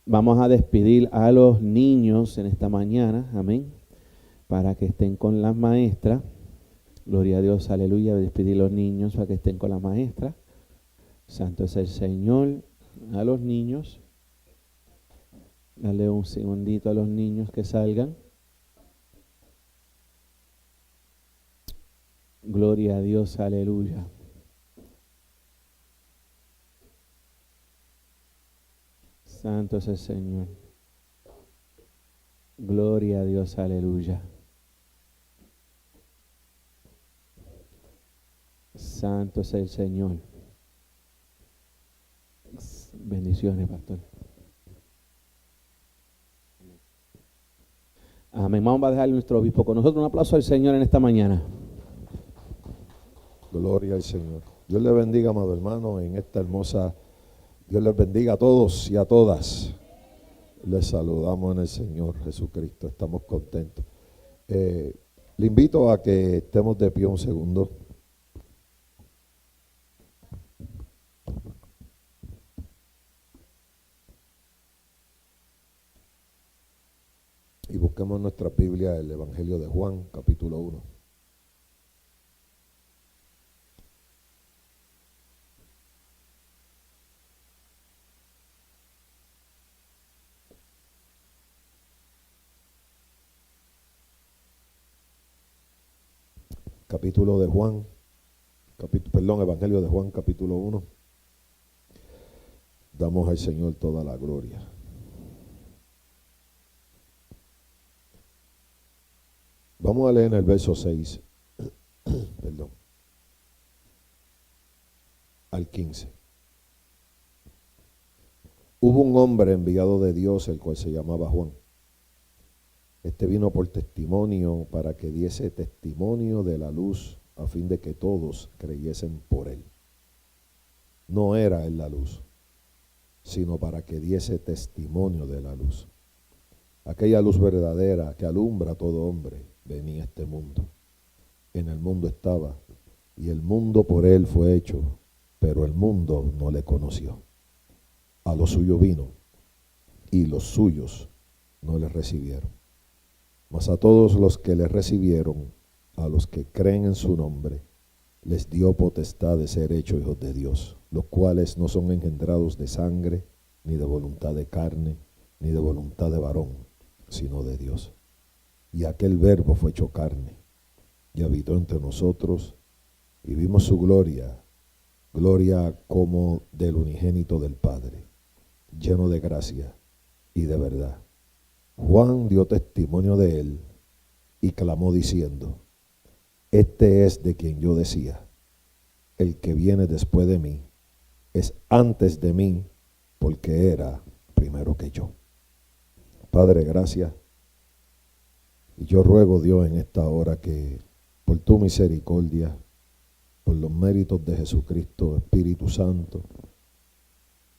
Vamos a despedir a los niños en esta mañana, amén, para que estén con las maestras. Gloria a Dios, aleluya. Despedir a los niños para que estén con las maestras. Santo es el Señor. A los niños, dale un segundito a los niños que salgan. Gloria a Dios, aleluya. Santo es el Señor. Gloria a Dios, aleluya. Santo es el Señor. Bendiciones, pastor. Amén. Vamos a dejar a nuestro obispo con nosotros. Un aplauso al Señor en esta mañana. Gloria al Señor. Dios les bendiga, amado hermano, en esta hermosa. Dios les bendiga a todos y a todas. Les saludamos en el Señor Jesucristo. Estamos contentos. Le invito a que estemos de pie un segundo. Y busquemos en nuestra Biblia el Evangelio de Juan, capítulo 1. Evangelio de Juan, capítulo 1. Damos al Señor toda la gloria. Vamos a leer en el verso 6, al 15. Hubo un hombre enviado de Dios, el cual se llamaba Juan. Este vino por testimonio, para que diese testimonio de la luz, a fin de que todos creyesen por él. No era él la luz, sino para que diese testimonio de la luz. Aquella luz verdadera que alumbra a todo hombre venía a este mundo. En el mundo estaba, y el mundo por él fue hecho, pero el mundo no le conoció. A lo suyo vino, y los suyos no le recibieron. Mas a todos los que le recibieron, a los que creen en su nombre, les dio potestad de ser hechos hijos de Dios, los cuales no son engendrados de sangre, ni de voluntad de carne, ni de voluntad de varón, sino de Dios. Y aquel verbo fue hecho carne, y habitó entre nosotros, y vimos su gloria, gloria como del unigénito del Padre, lleno de gracia y de verdad. Juan dio testimonio de él, y clamó diciendo: Este es de quien yo decía, el que viene después de mí, es antes de mí, porque era primero que yo. Padre, gracias. Y yo ruego, Dios, en esta hora que por tu misericordia, por los méritos de Jesucristo, Espíritu Santo,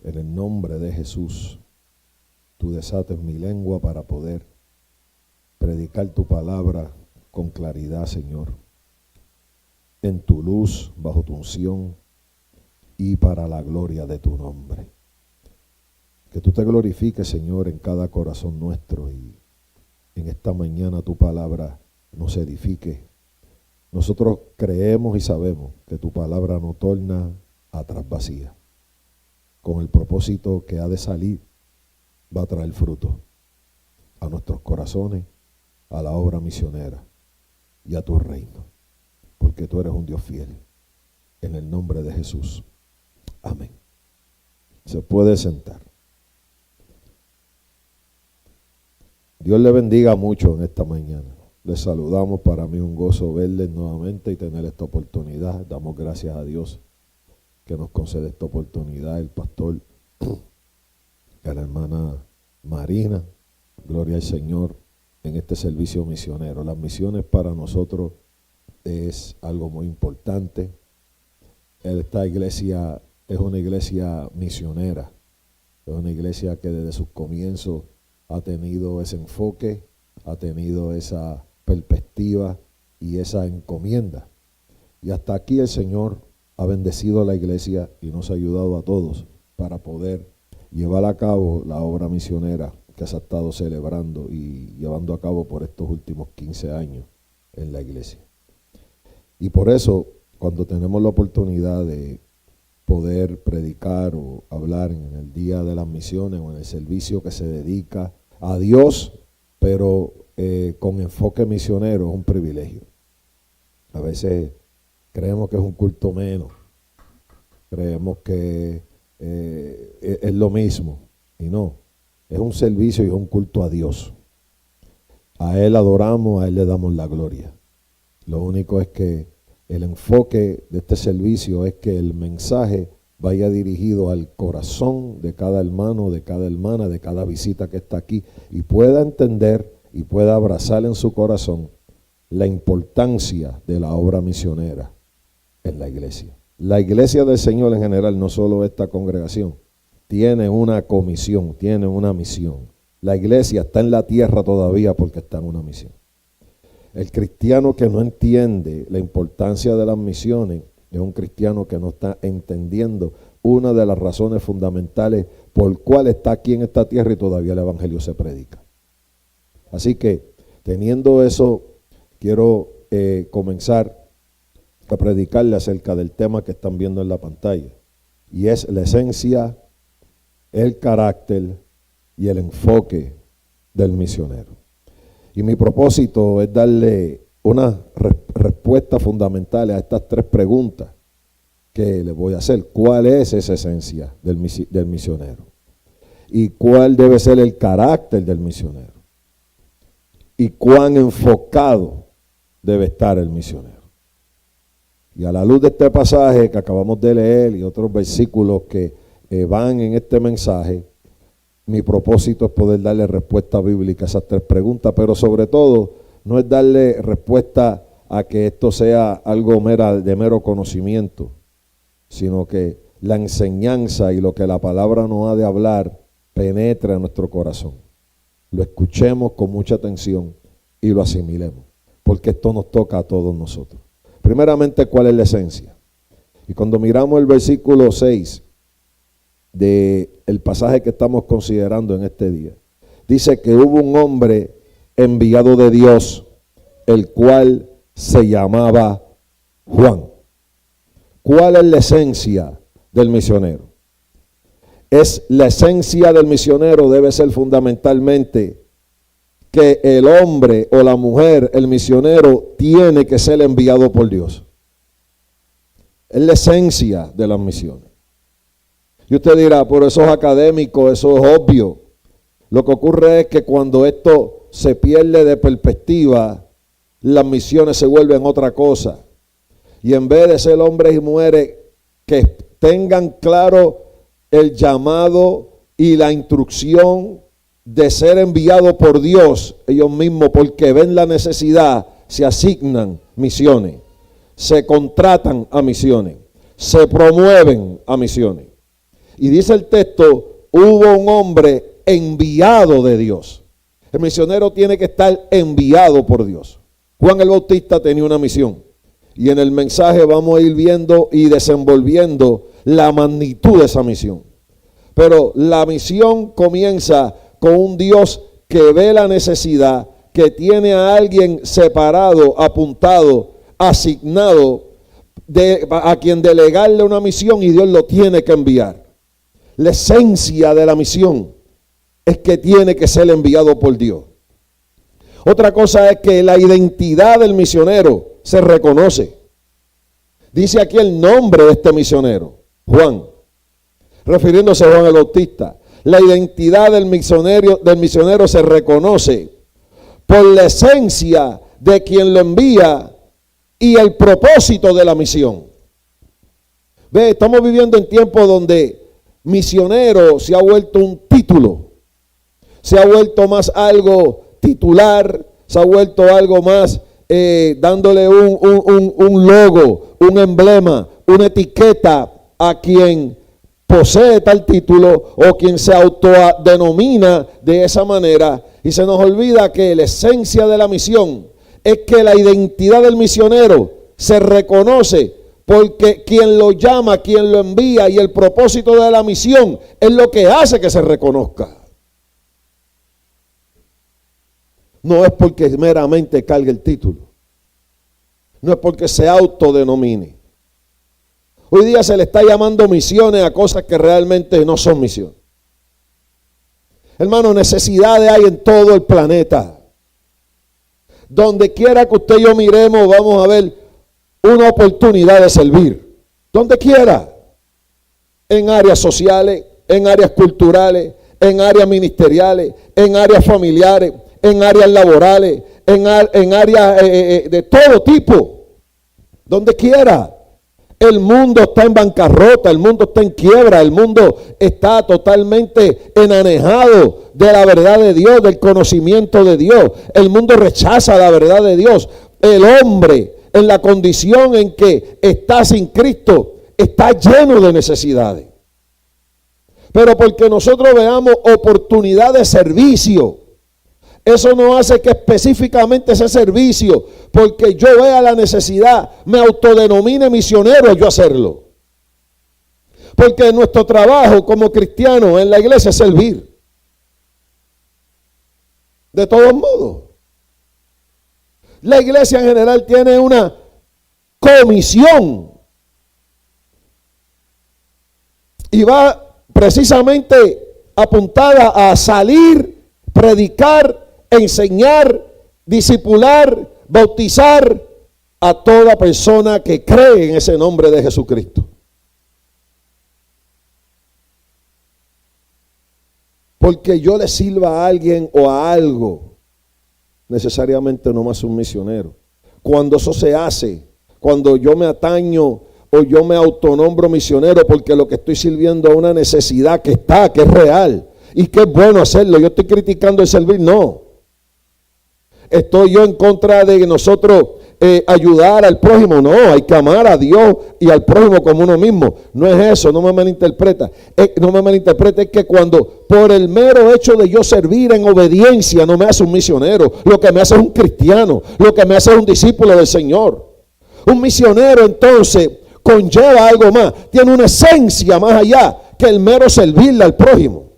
en el nombre de Jesús, tú desates mi lengua para poder predicar tu palabra con claridad, Señor, en tu luz, bajo tu unción y para la gloria de tu nombre. Que tú te glorifiques, Señor, en cada corazón nuestro, y en esta mañana tu palabra nos edifique. Nosotros creemos y sabemos que tu palabra no torna atrás vacía. Con el propósito que ha de salir, va a traer fruto a nuestros corazones, a la obra misionera y a tu reino. Porque tú eres un Dios fiel. En el nombre de Jesús. Amén. Se puede sentar. Dios le bendiga mucho en esta mañana. Les saludamos. Para mí un gozo verles nuevamente y tener esta oportunidad. Damos gracias a Dios que nos concede esta oportunidad. El pastor, a la hermana Marina, gloria al Señor, en este servicio misionero. Las misiones para nosotros es algo muy importante. Esta iglesia es una iglesia misionera, es una iglesia que desde sus comienzos ha tenido ese enfoque, ha tenido esa perspectiva y esa encomienda. Y hasta aquí el Señor ha bendecido a la iglesia y nos ha ayudado a todos para poder llevar a cabo la obra misionera que se ha estado celebrando y llevando a cabo por estos últimos 15 años en la iglesia. Y por eso, cuando tenemos la oportunidad de poder predicar o hablar en el Día de las Misiones o en el servicio que se dedica a Dios, pero con enfoque misionero, es un privilegio. A veces creemos que es un culto menos, creemos que es lo mismo, y no, es un servicio y es un culto a Dios. A Él adoramos, a Él le damos la gloria. Lo único es que el enfoque de este servicio es que el mensaje vaya dirigido al corazón de cada hermano, de cada hermana, de cada visita que está aquí, y pueda entender y pueda abrazar en su corazón la importancia de la obra misionera en la iglesia. La iglesia del Señor en general, no solo esta congregación, tiene una comisión, tiene una misión. La iglesia está en la tierra todavía porque está en una misión. El cristiano que no entiende la importancia de las misiones es un cristiano que no está entendiendo una de las razones fundamentales por cuál está aquí en esta tierra y todavía el evangelio se predica. Así que, teniendo eso, quiero comenzar a predicarle acerca del tema que están viendo en la pantalla, y es la esencia, el carácter y el enfoque del misionero. Y mi propósito es darle una respuesta fundamental a estas tres preguntas que les voy a hacer. ¿Cuál es esa esencia del misionero? ¿Y cuál debe ser el carácter del misionero? ¿Y cuán enfocado debe estar el misionero? Y a la luz de este pasaje que acabamos de leer y otros versículos que van en este mensaje, mi propósito es poder darle respuesta bíblica a esas tres preguntas, pero sobre todo no es darle respuesta a que esto sea algo de mero conocimiento, sino que la enseñanza y lo que la palabra nos ha de hablar penetre en nuestro corazón. Lo escuchemos con mucha atención y lo asimilemos, porque esto nos toca a todos nosotros. Primeramente, ¿cuál es la esencia? Y cuando miramos el versículo 6 del pasaje que estamos considerando en este día, dice que hubo un hombre enviado de Dios, el cual se llamaba Juan. ¿Cuál es la esencia del misionero? La esencia del misionero debe ser fundamentalmente que el hombre o la mujer, el misionero, tiene que ser enviado por Dios. Es la esencia de las misiones. Y usted dirá, por eso es académico, eso es obvio. Lo que ocurre es que cuando esto se pierde de perspectiva, las misiones se vuelven otra cosa. Y en vez de ser hombres y mujeres que tengan claro el llamado y la instrucción de ser enviados por Dios, ellos mismos, porque ven la necesidad, se asignan misiones, se contratan a misiones, se promueven a misiones. Y dice el texto, hubo un hombre enviado de Dios. El misionero tiene que estar enviado por Dios. Juan el Bautista tenía una misión. Y en el mensaje vamos a ir viendo y desenvolviendo la magnitud de esa misión. Pero la misión comienza con un Dios que ve la necesidad, que tiene a alguien separado, apuntado, asignado, a quien delegarle una misión, y Dios lo tiene que enviar. La esencia de la misión es que tiene que ser enviado por Dios. Otra cosa es que la identidad del misionero se reconoce. Dice aquí el nombre de este misionero, Juan, refiriéndose a Juan el Bautista. La identidad del misionero se reconoce por la esencia de quien lo envía y el propósito de la misión. Ve, estamos viviendo en tiempos donde misionero se ha vuelto un título, se ha vuelto más algo titular, se ha vuelto algo más dándole un logo, un emblema, una etiqueta a quien posee tal título o quien se autodenomina de esa manera, y se nos olvida que la esencia de la misión es que la identidad del misionero se reconoce Porque quien lo llama, quien lo envía y el propósito de la misión es lo que hace que se reconozca. No es porque meramente cargue el título. No es porque se autodenomine. Hoy día se le está llamando misiones a cosas que realmente no son misiones. Hermano, necesidades hay en todo el planeta. Donde quiera que usted y yo miremos, vamos a ver una oportunidad de servir. Donde quiera. En áreas sociales, en áreas culturales, en áreas ministeriales, en áreas familiares, en áreas laborales, en áreas de todo tipo. Donde quiera. El mundo está en bancarrota, el mundo está en quiebra, el mundo está totalmente enanejado de la verdad de Dios, del conocimiento de Dios. El mundo rechaza la verdad de Dios. El hombre, en la condición en que está sin Cristo, está lleno de necesidades. Pero porque nosotros veamos oportunidad de servicio, eso no hace que específicamente ese servicio, porque yo vea la necesidad, me autodenomine misionero a yo hacerlo. Porque nuestro trabajo como cristianos en la iglesia es servir. De todos modos. La iglesia en general tiene una comisión. Y va precisamente apuntada a salir, predicar, enseñar, discipular, bautizar a toda persona que cree en ese nombre de Jesucristo. Porque yo le sirva a alguien o a algo, necesariamente no más un misionero. Cuando eso se hace, cuando yo me ataño o yo me autonombro misionero porque lo que estoy sirviendo a una necesidad que está, que es real y que es bueno hacerlo. Yo estoy criticando el servir, no. Estoy yo en contra de nosotros ayudar al prójimo. No, hay que amar a Dios y al prójimo como uno mismo. No es eso, no me malinterpreta. No me malinterprete, es que cuando por el mero hecho de yo servir en obediencia no me hace un misionero. Lo que me hace es un cristiano. Lo que me hace es un discípulo del Señor. Un misionero entonces conlleva algo más. Tiene una esencia más allá que el mero servirle al prójimo.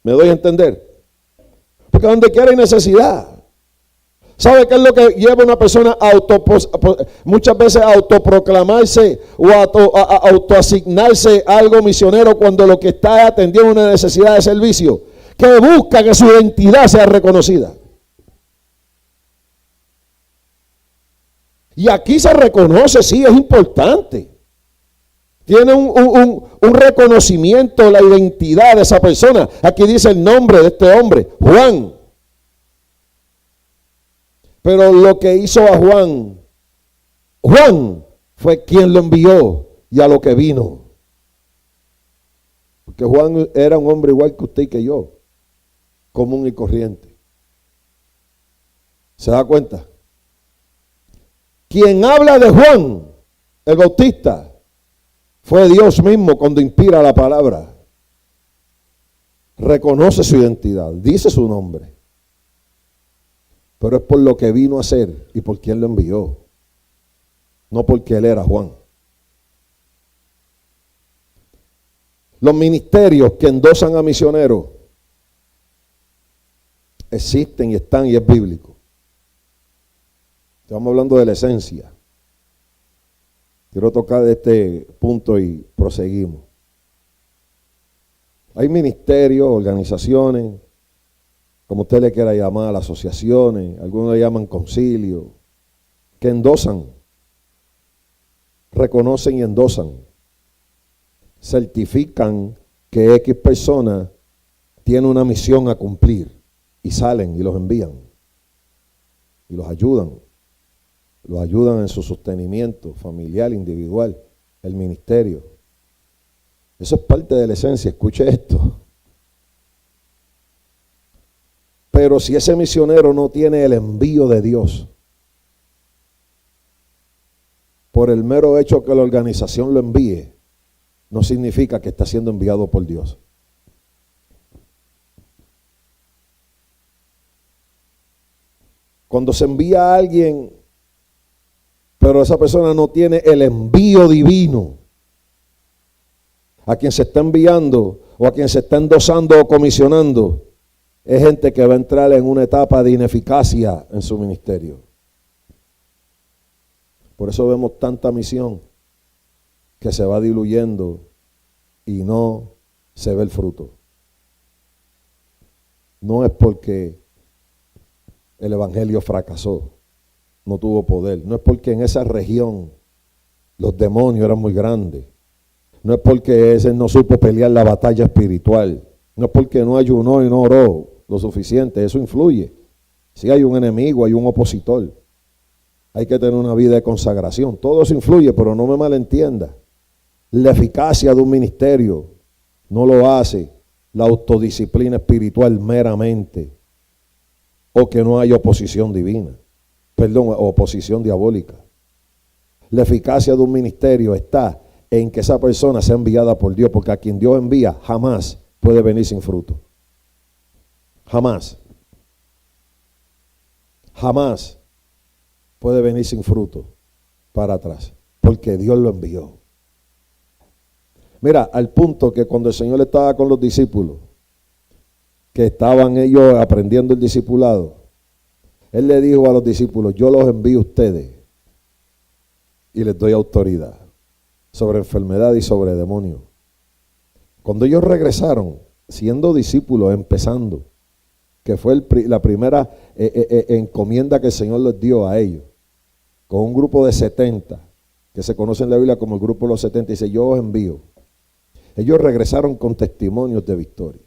¿Me doy a entender? Porque donde quiera hay necesidad. ¿Sabe qué es lo que lleva a una persona a muchas veces a autoproclamarse o a autoasignarse algo misionero cuando lo que está atendiendo una necesidad de servicio? Que busca que su identidad sea reconocida. Y aquí se reconoce, sí, es importante. Tiene un reconocimiento, la identidad de esa persona. Aquí dice el nombre de este hombre, Juan. Pero lo que hizo a Juan fue quien lo envió y a lo que vino. Porque Juan era un hombre igual que usted y que yo, común y corriente. ¿Se da cuenta? Quien habla de Juan, el Bautista, fue Dios mismo cuando inspira la palabra. Reconoce su identidad, dice su nombre. Pero es por lo que vino a hacer y por quien lo envió. No porque él era Juan. Los ministerios que endosan a misioneros existen y están y es bíblico. Estamos hablando de la esencia. Quiero tocar este punto y proseguimos. Hay ministerios, organizaciones, como usted le quiera llamar, asociaciones, algunos le llaman concilio, que endosan, reconocen y endosan, certifican que X persona tiene una misión a cumplir y salen y los envían y los ayudan en su sostenimiento familiar, individual, el ministerio. Eso es parte de la esencia, escuche esto. Pero si ese misionero no tiene el envío de Dios, por el mero hecho que la organización lo envíe, no significa que está siendo enviado por Dios. Cuando se envía a alguien, pero pero esa persona no tiene el envío divino. A quien se está enviando o a quien se está endosando o comisionando es gente que va a entrar en una etapa de ineficacia en su ministerio. Por eso vemos tanta misión que se va diluyendo y no se ve el fruto. No es porque el evangelio fracasó, no tuvo poder. No es porque en esa región los demonios eran muy grandes. No es porque ese no supo pelear la batalla espiritual. No es porque no ayunó y no oró lo suficiente. Eso influye. Si hay un enemigo, hay un opositor. Hay que tener una vida de consagración. Todo eso influye, pero no me malentienda. La eficacia de un ministerio no lo hace la autodisciplina espiritual meramente, o que no hay oposición divina, oposición diabólica. La eficacia de un ministerio está en que esa persona sea enviada por Dios, porque a quien Dios envía jamás puede venir sin fruto. Jamás. Jamás puede venir sin fruto para atrás, porque Dios lo envió. Mira, al punto que cuando el Señor estaba con los discípulos, que estaban ellos aprendiendo el discipulado, Él le dijo a los discípulos: yo los envío a ustedes y les doy autoridad sobre enfermedad y sobre demonios. Cuando ellos regresaron, siendo discípulos, empezando, que fue la primera encomienda que el Señor les dio a ellos, con un grupo de 70, que se conoce en la Biblia como el grupo de los 70, dice: yo os envío. Ellos regresaron con testimonios de victoria.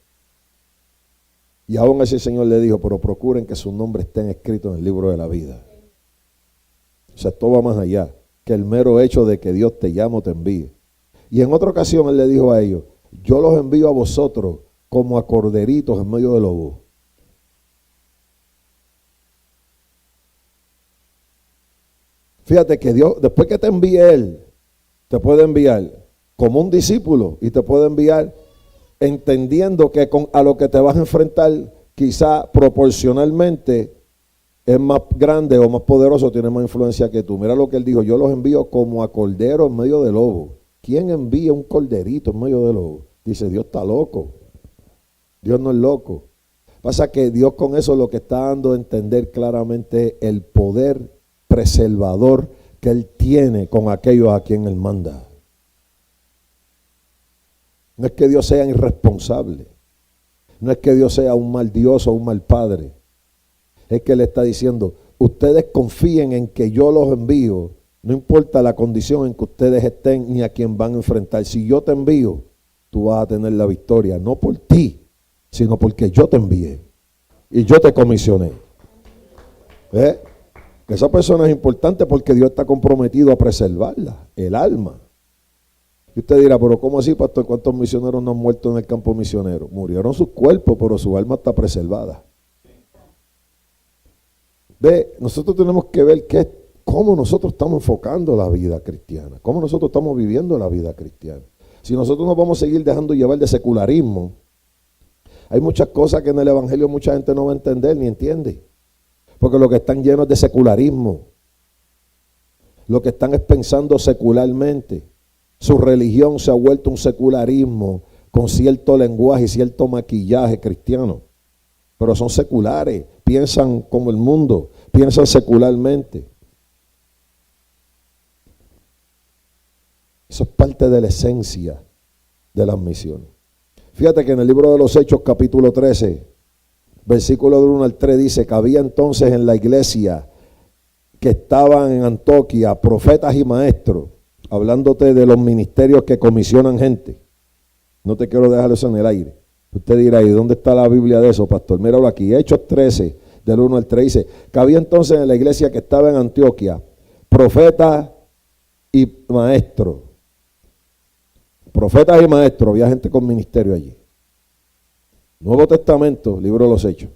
Y aún así el Señor le dijo: pero procuren que sus nombres estén escritos en el libro de la vida. O sea, esto va más allá que el mero hecho de que Dios te llame o te envíe. Y en otra ocasión Él le dijo a ellos: yo los envío a vosotros como a corderitos en medio de lobos. Fíjate que Dios, después que te envíe Él, te puede enviar como un discípulo y te puede enviar entendiendo que a lo que te vas a enfrentar quizá proporcionalmente es más grande o más poderoso, tiene más influencia que tú. Mira lo que Él dijo: yo los envío como a corderos en medio de lobos. ¿Quién envía un corderito en medio de lobos? Dice: Dios está loco. Dios no es loco. Pasa que Dios con eso lo que está dando a entender claramente el poder preservador que Él tiene con aquellos a quien Él manda. No es que Dios sea irresponsable. No es que Dios sea un mal Dios o un mal padre. Es que Él está diciendo: ustedes confíen en que yo los envío, no importa la condición en que ustedes estén ni a quién van a enfrentar. Si yo te envío, tú vas a tener la victoria, no por ti, sino porque yo te envié y yo te comisioné. ¿Eh? Esa persona es importante porque Dios está comprometido a preservarla, el alma. Y usted dirá: pero ¿cómo así, pastor? ¿Cuántos misioneros no han muerto en el campo misionero? Murieron sus cuerpos, pero su alma está preservada. Ve, nosotros tenemos que ver cómo nosotros estamos enfocando la vida cristiana, cómo nosotros estamos viviendo la vida cristiana. Si nosotros nos vamos a seguir dejando llevar de secularismo, hay muchas cosas que en el evangelio mucha gente no va a entender ni entiende, porque lo que están llenos de secularismo, lo que están es pensando secularmente. Su religión se ha vuelto un secularismo con cierto lenguaje y cierto maquillaje cristiano, pero son seculares, piensan como el mundo, piensan secularmente. Eso es parte de la esencia de las misiones. Fíjate que en el libro de los Hechos, capítulo 13, versículo del 1 al 3, dice que había entonces en la iglesia que estaban en Antioquía profetas y maestros, hablándote de los ministerios que comisionan gente. No te quiero dejar eso en el aire. Usted dirá: ¿y dónde está la Biblia de eso, pastor? Míralo aquí, Hechos 13, del 1 al 3, dice que había entonces en la iglesia que estaba en Antioquía profetas y maestros. Profetas y maestros, había gente con ministerio allí. Nuevo Testamento, libro de los Hechos.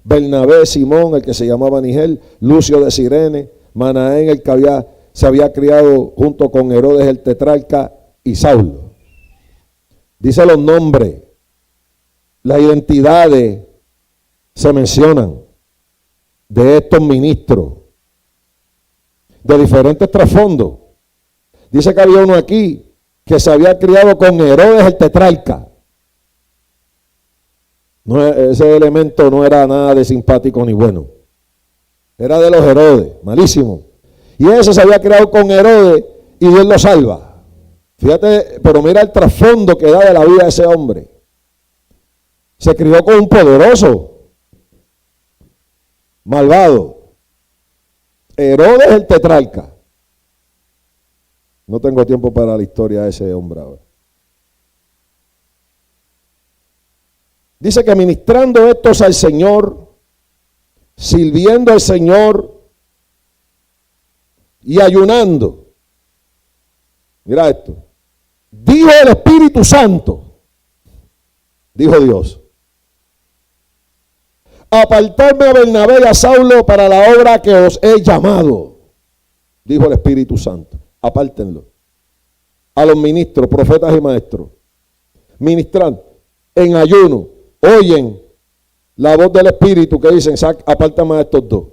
Bernabé, Simón, el que se llamaba Nigel, Lucio de Cirene, Manaén, el que se había criado junto con Herodes el tetrarca, y Saulo. Dice los nombres, las identidades se mencionan de estos ministros. de diferentes trasfondos. Dice que había uno aquí que se había criado con Herodes el tetrarca. No, ese elemento no era nada de simpático ni bueno. Era de los Herodes, malísimo. Y ese se había criado con Herodes y Dios lo salva. Fíjate, pero mira el trasfondo que da de la vida de ese hombre. Se crió con un poderoso, malvado, Herodes el tetrarca. No tengo tiempo para la historia de ese hombre ahora. Dice que ministrando estos al Señor, sirviendo al Señor y ayunando. Mira esto. Dijo el Espíritu Santo, dijo Dios, apartarme a Bernabé y a Saulo para la obra que os he llamado. Dijo el Espíritu Santo, apártenlo. A los ministros, profetas y maestros, ministran en ayuno, oyen la voz del Espíritu que dicen, apártame a estos dos,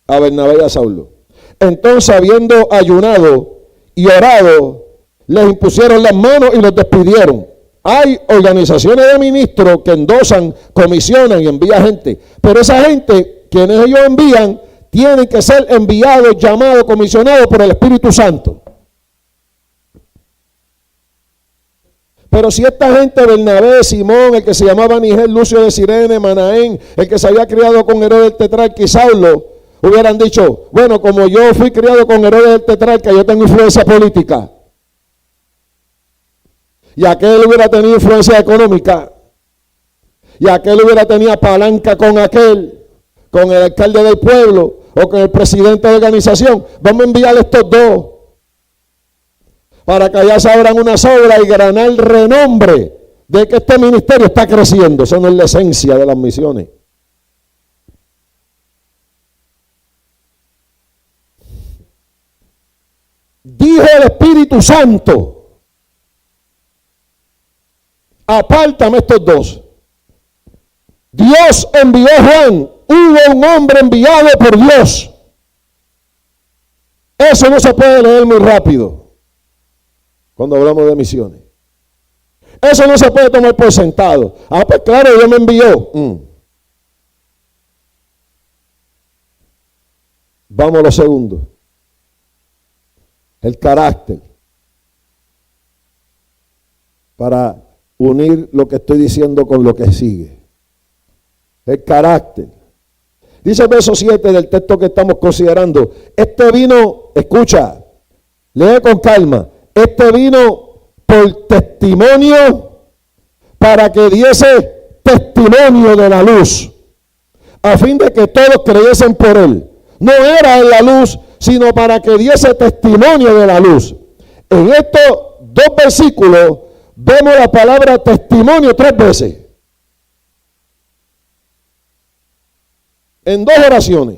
a Bernabé y a Saulo. Entonces, habiendo ayunado y orado, les impusieron las manos y los despidieron. Hay organizaciones de ministros que endosan, comisionan y envían gente, pero esa gente, quienes ellos envían, tienen que ser enviados, llamados, comisionados por el Espíritu Santo. Pero si esta gente, Bernabé, Simón, el que se llamaba Nigel, Lucio de Cirene, Manaén, el que se había criado con Herodes el tetrarca y Saulo, hubieran dicho, bueno, como yo fui criado con Herodes el tetrarca, yo tengo influencia política. Y aquel hubiera tenido influencia económica. Y aquel hubiera tenido palanca con aquel, con el alcalde del pueblo o con el presidente de la organización. Vamos a enviar estos dos para que allá se abran unas obras y ganar renombre de que este ministerio está creciendo. Esa no es la esencia de las misiones. Dijo el Espíritu Santo, apártame estos dos. Dios envió a Juan, hubo un hombre enviado por Dios. Eso no se puede leer muy rápido cuando hablamos de misiones. Eso no se puede tomar por sentado. Ah, pues claro, Dios me envió. Vamos a lo segundo. El carácter. Para unir lo que estoy diciendo con lo que sigue. El carácter. Dice el verso 7 del texto que estamos considerando. Este vino, escucha, lee con calma. Este vino por testimonio para que diese testimonio de la luz, a fin de que todos creyesen por él. No era en la luz, sino para que diese testimonio de la luz. En estos dos versículos vemos la palabra testimonio 3 veces. En 2 oraciones.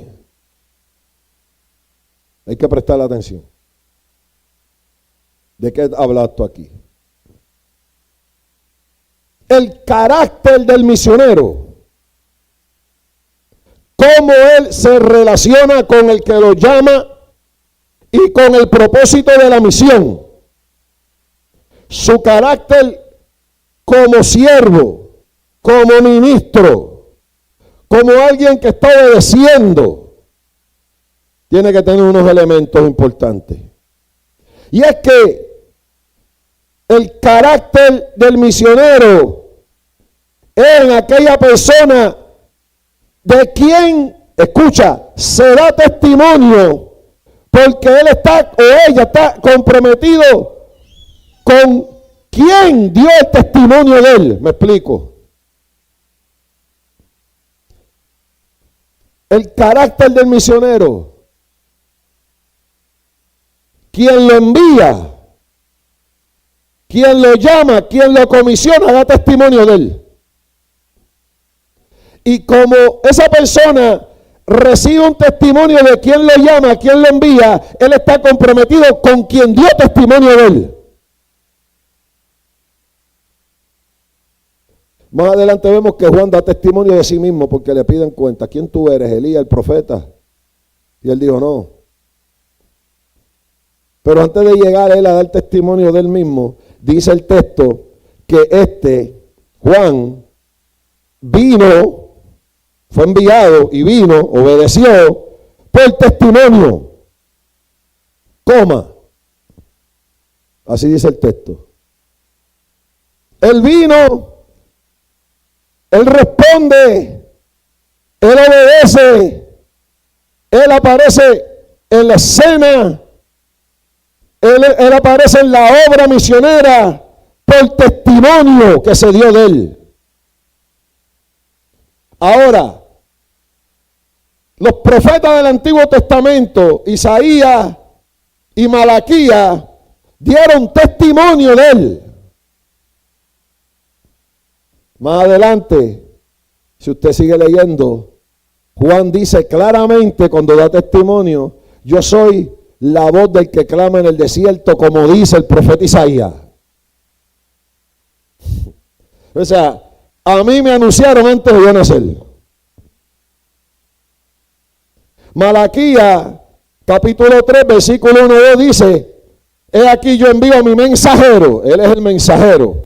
Hay que prestar atención. ¿De qué habla esto aquí? El carácter del misionero. Cómo él se relaciona con el que lo llama y con el propósito de la misión. Su carácter como siervo, como ministro, como alguien que está obedeciendo, tiene que tener unos elementos importantes. Y es que el carácter del misionero es en aquella persona de quien, escucha, se da testimonio porque él está o ella está comprometido con quien dio el testimonio de él. Me explico. El carácter del misionero, quien lo envía, quien lo llama, quien lo comisiona, da testimonio de él. Y como esa persona recibe un testimonio de quien lo llama, quien lo envía, él está comprometido con quien dio testimonio de él. Más adelante vemos que Juan da testimonio de sí mismo porque le piden cuenta. ¿Quién tú eres? Elías, el profeta. Y él dijo, no, Pero antes de llegar él a dar testimonio de él mismo, dice el texto que Juan, vino, fue enviado y vino, obedeció por testimonio. Así dice el texto. Él vino, él responde, él obedece, él aparece en la escena, él aparece en la obra misionera por testimonio que se dio de él. Ahora, los profetas del Antiguo Testamento, Isaías y Malaquías, dieron testimonio de él. Más adelante, si usted sigue leyendo, Juan dice claramente cuando da testimonio: yo soy la voz del que clama en el desierto, como dice el profeta Isaías. O sea, a mí me anunciaron antes de yo nacer. Malaquías, capítulo 3, versículo 1 y 2 dice: he aquí yo envío a mi mensajero, él es el mensajero,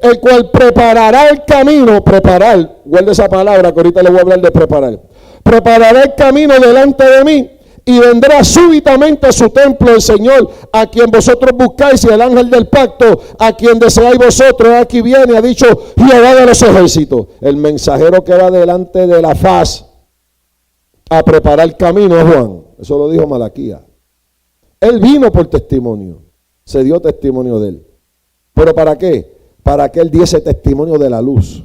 el cual preparará el camino, preparar, guarde esa palabra que ahorita le voy a hablar de preparar. Preparará el camino delante de mí, y vendrá súbitamente a su templo el Señor, a quien vosotros buscáis, y el ángel del pacto, a quien deseáis vosotros, aquí viene, ha dicho Jehová de los ejércitos. El mensajero que va delante de la faz a preparar camino es Juan. Eso lo dijo Malaquías. Él vino por testimonio, se dio testimonio de él. ¿Pero para qué? Para que él diese testimonio de la luz.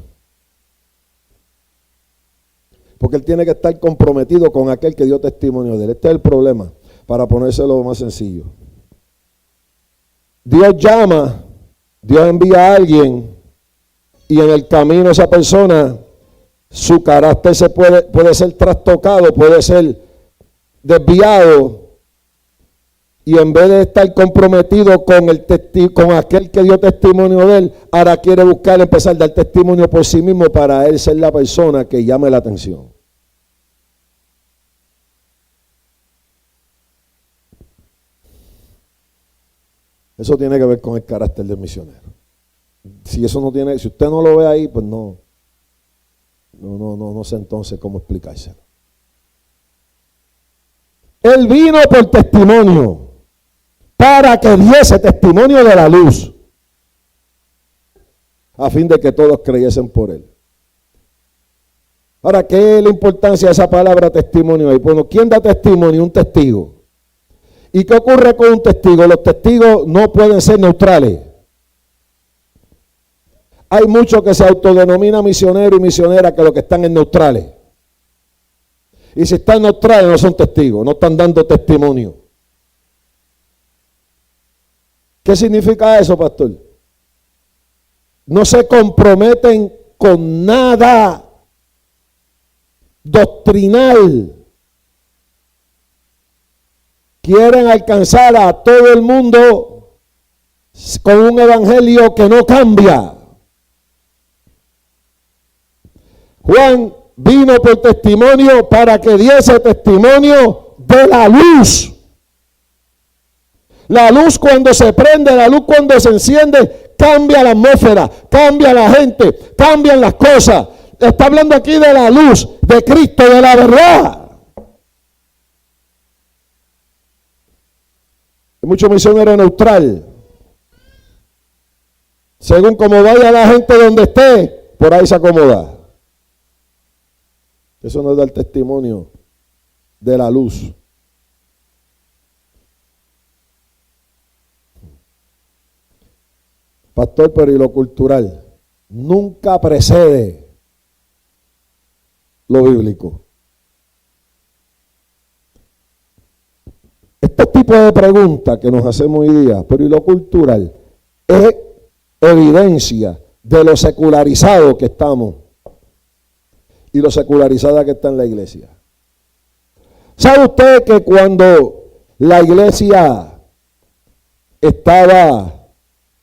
Porque él tiene que estar comprometido con aquel que dio testimonio de él. Este es el problema, para ponérselo más sencillo. Dios llama, Dios envía a alguien, y en el camino esa persona, su carácter puede ser trastocado, puede ser desviado, y en vez de estar comprometido con aquel que dio testimonio de él, ahora quiere empezar a dar testimonio por sí mismo para él ser la persona que llame la atención. Eso tiene que ver con el carácter del misionero. Si usted no lo ve ahí, pues no sé entonces cómo explicárselo. Él vino por testimonio, para que diese testimonio de la luz, a fin de que todos creyesen por él. Ahora, ¿qué es la importancia de esa palabra testimonio ahí? Bueno, ¿quién da testimonio? Un testigo. ¿Y qué ocurre con un testigo? Los testigos no pueden ser neutrales. Hay muchos que se autodenominan misioneros y misioneras que lo que están en neutrales. Y si están neutrales no son testigos, no están dando testimonio. ¿Qué significa eso, pastor? No se comprometen con nada doctrinal. Quieren alcanzar a todo el mundo con un evangelio que no cambia. Juan vino por testimonio para que diese testimonio de la luz. La luz cuando se prende, la luz cuando se enciende, cambia la atmósfera, cambia la gente, cambian las cosas. Está hablando aquí de la luz, de Cristo, de la verdad. Hay mucho misionero neutral. Según como vaya la gente donde esté, por ahí se acomoda. Eso nos da el testimonio de la luz. Pastor, pero y lo cultural nunca precede lo bíblico. Este tipo de preguntas que nos hacemos hoy día, pero y lo cultural, es evidencia de lo secularizado que estamos y lo secularizada que está en la iglesia. ¿Sabe usted que cuando la iglesia estaba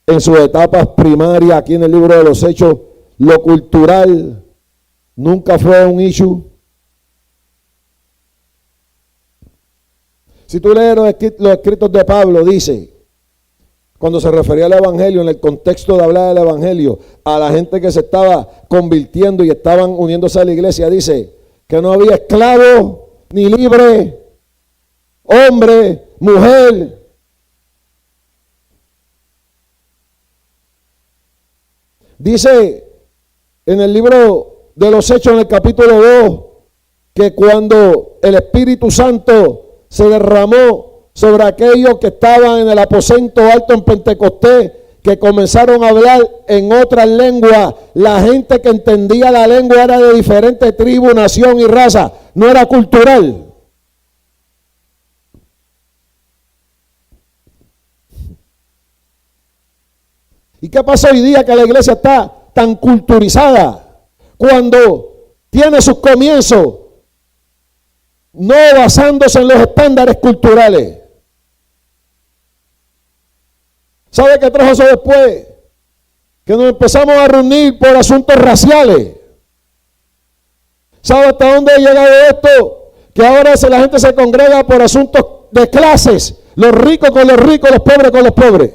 en sus etapas primarias, aquí en el libro de los Hechos, lo cultural nunca fue un issue? Si tú lees los escritos de Pablo, dice, cuando se refería al evangelio, en el contexto de hablar del evangelio, a la gente que se estaba convirtiendo y estaban uniéndose a la iglesia, dice que no había esclavo ni libre, hombre, mujer. Dice en el libro de los Hechos, en el capítulo 2, que cuando el Espíritu Santo se derramó sobre aquellos que estaban en el aposento alto en Pentecostés, que comenzaron a hablar en otras lenguas, la gente que entendía la lengua era de diferentes tribus, nación y raza, no era cultural. ¿Y qué pasa hoy día que la iglesia está tan culturizada cuando tiene sus comienzos no basándose en los estándares culturales? ¿Sabe qué trajo eso después? Que nos empezamos a reunir por asuntos raciales. ¿Sabe hasta dónde ha llegado esto? Que ahora la gente se congrega por asuntos de clases, los ricos con los ricos, los pobres con los pobres.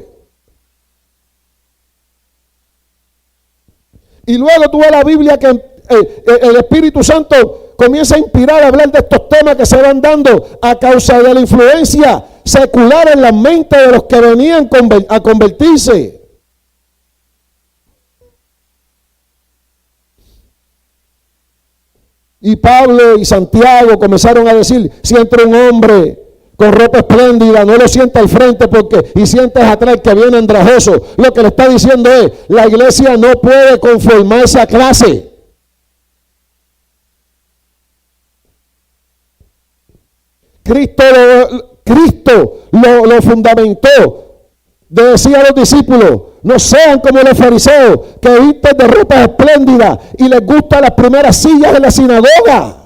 Y luego tú ves la Biblia que el Espíritu Santo comienza a inspirar a hablar de estos temas que se van dando a causa de la influencia secular en la mente de los que venían a convertirse. Y Pablo y Santiago comenzaron a decir, si entra un hombre con ropa espléndida, no lo sienta al frente y sientes atrás que viene andrajoso. Lo que le está diciendo es, la iglesia no puede conformarse a clase. Cristo lo fundamentó. Decía a los discípulos, no sean como los fariseos, que visten de ropa espléndida y les gustan las primeras sillas en la sinagoga.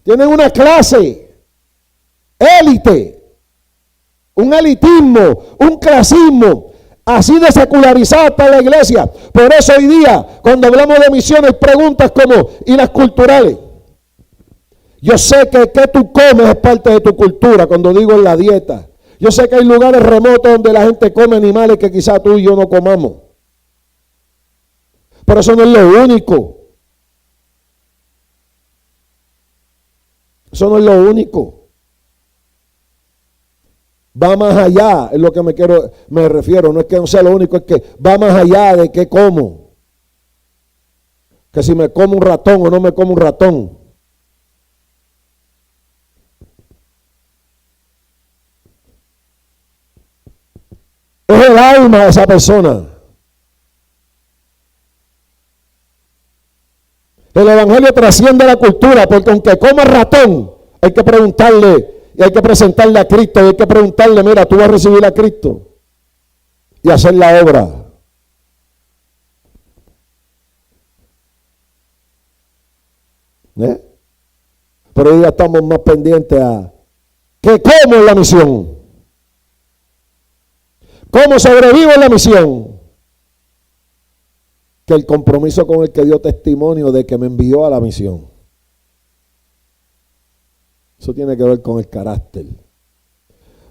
Tienen una clase, élite, un elitismo, un clasismo, así de secularizada está la iglesia. Por eso hoy día, cuando hablamos de misiones, preguntas como, ¿y las culturales? Yo sé que tú comes es parte de tu cultura, cuando digo en la dieta. Yo sé que hay lugares remotos donde la gente come animales que quizás tú y yo no comamos. Pero eso no es lo único. Eso no es lo único. Va más allá, es lo que me refiero. No es que no sea lo único, es que va más allá de qué como. Que si me como un ratón o no me como un ratón. Es el alma de esa persona. El evangelio trasciende la cultura, porque aunque coma ratón, hay que preguntarle y hay que presentarle a Cristo, y hay que preguntarle, mira, tú vas a recibir a Cristo y hacer la obra. Pero hoy día estamos más pendientes a ¿qué como en la misión? ¿Cómo sobrevivo en la misión? Que el compromiso con el que dio testimonio de que me envió a la misión. Eso tiene que ver con el carácter.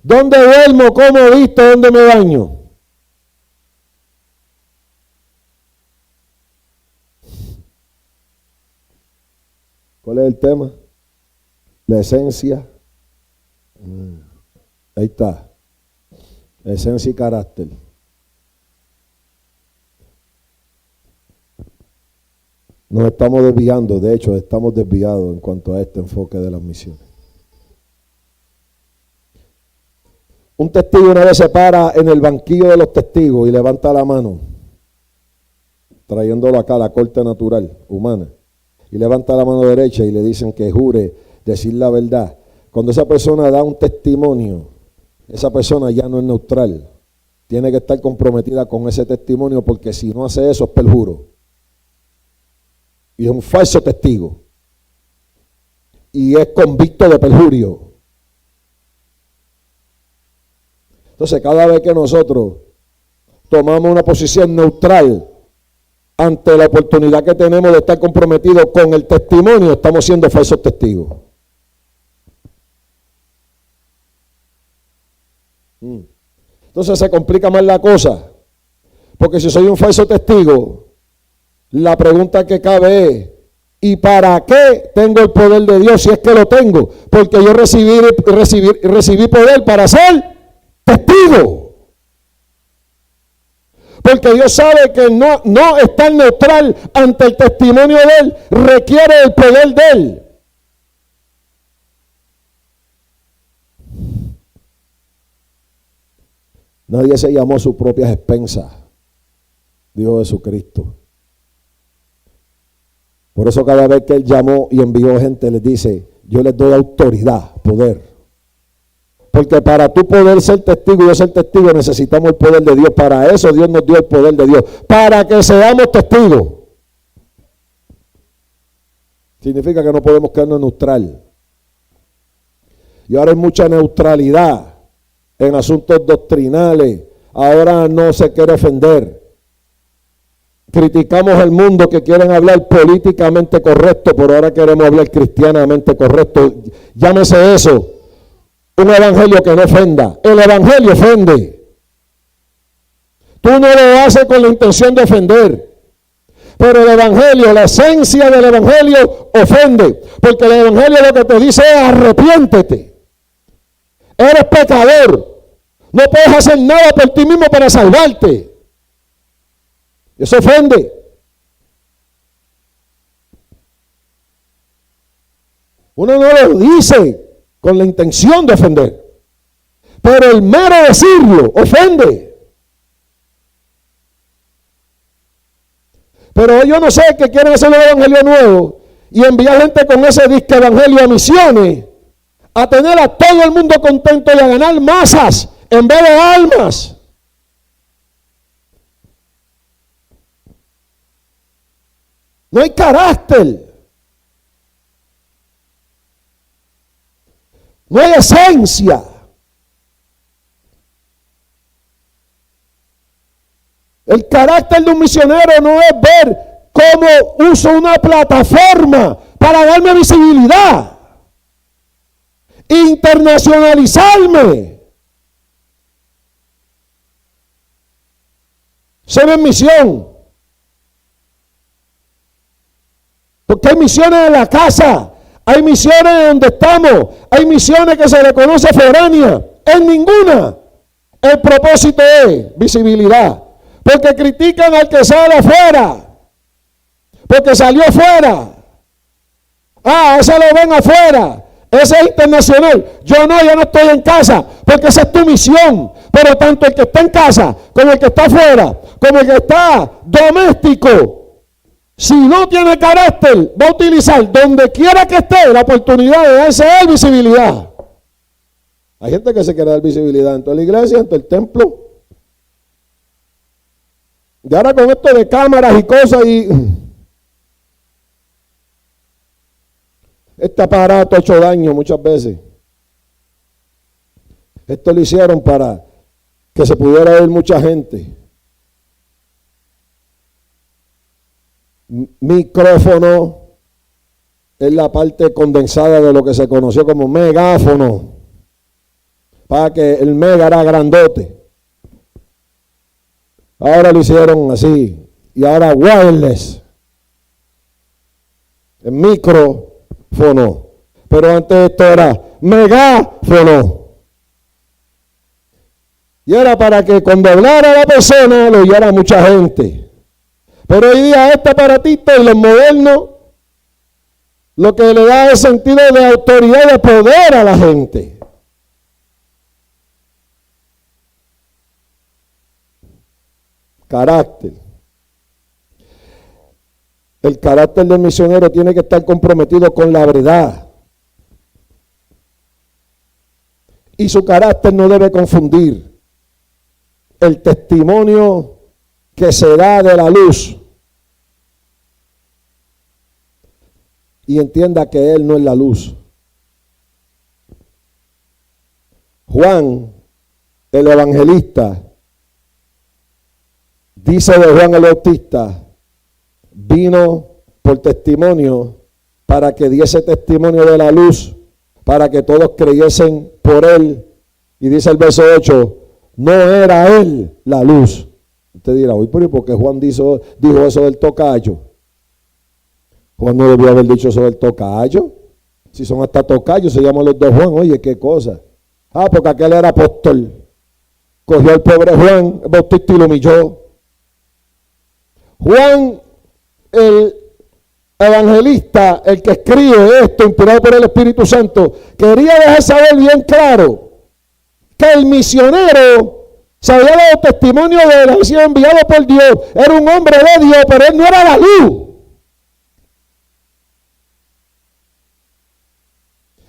¿Dónde duermo? ¿Cómo visto? ¿Dónde me baño? ¿Cuál es el tema? La esencia. Ahí está. Esencia y carácter. Nos estamos desviando, de hecho, estamos desviados en cuanto a este enfoque de las misiones. Un testigo una vez se para en el banquillo de los testigos y levanta la mano, trayéndolo acá a la corte natural, humana, y levanta la mano derecha y le dicen que jure decir la verdad. Cuando esa persona da un testimonio, esa persona ya no es neutral. Tiene que estar comprometida con ese testimonio, porque si no hace eso es perjuro. Y es un falso testigo. Y es convicto de perjurio. Entonces, cada vez que nosotros tomamos una posición neutral ante la oportunidad que tenemos de estar comprometidos con el testimonio, estamos siendo falsos testigos. Entonces se complica más la cosa. Porque si soy un falso testigo, la pregunta que cabe es, ¿y para qué tengo el poder de Dios si es que lo tengo? Porque yo recibí poder para ser testigo. Porque Dios sabe que no estar neutral ante el testimonio de Él requiere el poder de Él. Nadie se llamó a sus propias expensas, dijo Jesucristo. Por eso cada vez que Él llamó y envió gente, les dice, yo les doy autoridad, poder. Porque para tú poder ser testigo y yo ser testigo necesitamos el poder de Dios. Para eso Dios nos dio el poder de Dios. Para que seamos testigos. Significa que no podemos quedarnos neutral. Y ahora hay mucha neutralidad en asuntos doctrinales. Ahora no se quiere ofender. Criticamos al mundo que quieren hablar políticamente correcto, pero ahora queremos hablar cristianamente correcto. Llámese eso un evangelio que no ofenda. El evangelio ofende. Tú no lo haces con la intención de ofender. Pero el evangelio, la esencia del evangelio ofende. Porque el evangelio lo que te dice es arrepiéntete. Eres pecador. No puedes hacer nada por ti mismo para salvarte. Eso ofende. Uno no lo dice con la intención de ofender, pero el mero decirlo ofende. Pero yo no sé que quieren hacer un evangelio nuevo y enviar gente con ese disque evangelio a misiones, a tener a todo el mundo contento y a ganar masas en vez de almas. No hay carácter. No hay esencia. El carácter de un misionero no es ver cómo uso una plataforma para darme visibilidad, internacionalizarme. Eso no es misión. Porque hay misiones en la casa, hay misiones donde estamos, hay misiones que se le conoce foránea. En ninguna el propósito es visibilidad. Porque critican al que sale afuera, porque salió afuera. Ese lo ven afuera, ese es internacional. Yo no estoy en casa, porque esa es tu misión. Pero tanto el que está en casa, como el que está afuera, como el que está doméstico, si no tiene carácter, va a utilizar donde quiera que esté la oportunidad de darse a él visibilidad. Hay gente que se quiere dar visibilidad en toda la iglesia, en todo el templo. Y ahora con esto de cámaras y cosas este aparato ha hecho daño muchas veces. Esto lo hicieron para que se pudiera ver mucha gente. Micrófono es la parte condensada de lo que se conoció como megáfono. Para que el mega era grandote. Ahora lo hicieron así. Y ahora wireless. El micrófono. Pero antes esto era megáfono. Y era para que cuando hablara la persona lo oyera mucha gente. Pero hoy día este aparatito y los modernos lo que le da es sentido de autoridad y de poder a la gente. Carácter. El carácter del misionero tiene que estar comprometido con la verdad. Y su carácter no debe confundir el testimonio que se da de la luz. Y entienda que él no es la luz. Juan, el evangelista, dice de Juan el Bautista, vino por testimonio para que diese testimonio de la luz, para que todos creyesen por él Y dice el verso 8, no era él la luz. Usted dirá, uy, pero ¿por qué Juan dijo eso del tocayo? Juan no debió haber dicho eso del tocayo. Si son hasta tocayos, se llaman los dos Juan. Oye, qué cosa. Ah, porque aquel era apóstol. Cogió al pobre Juan el Bautista y lo humilló. Juan, el evangelista, el que escribe esto, inspirado por el Espíritu Santo, quería dejar saber bien claro que el misionero se había dado testimonio de él, había sido enviado por Dios, era un hombre de Dios, pero él no era la luz.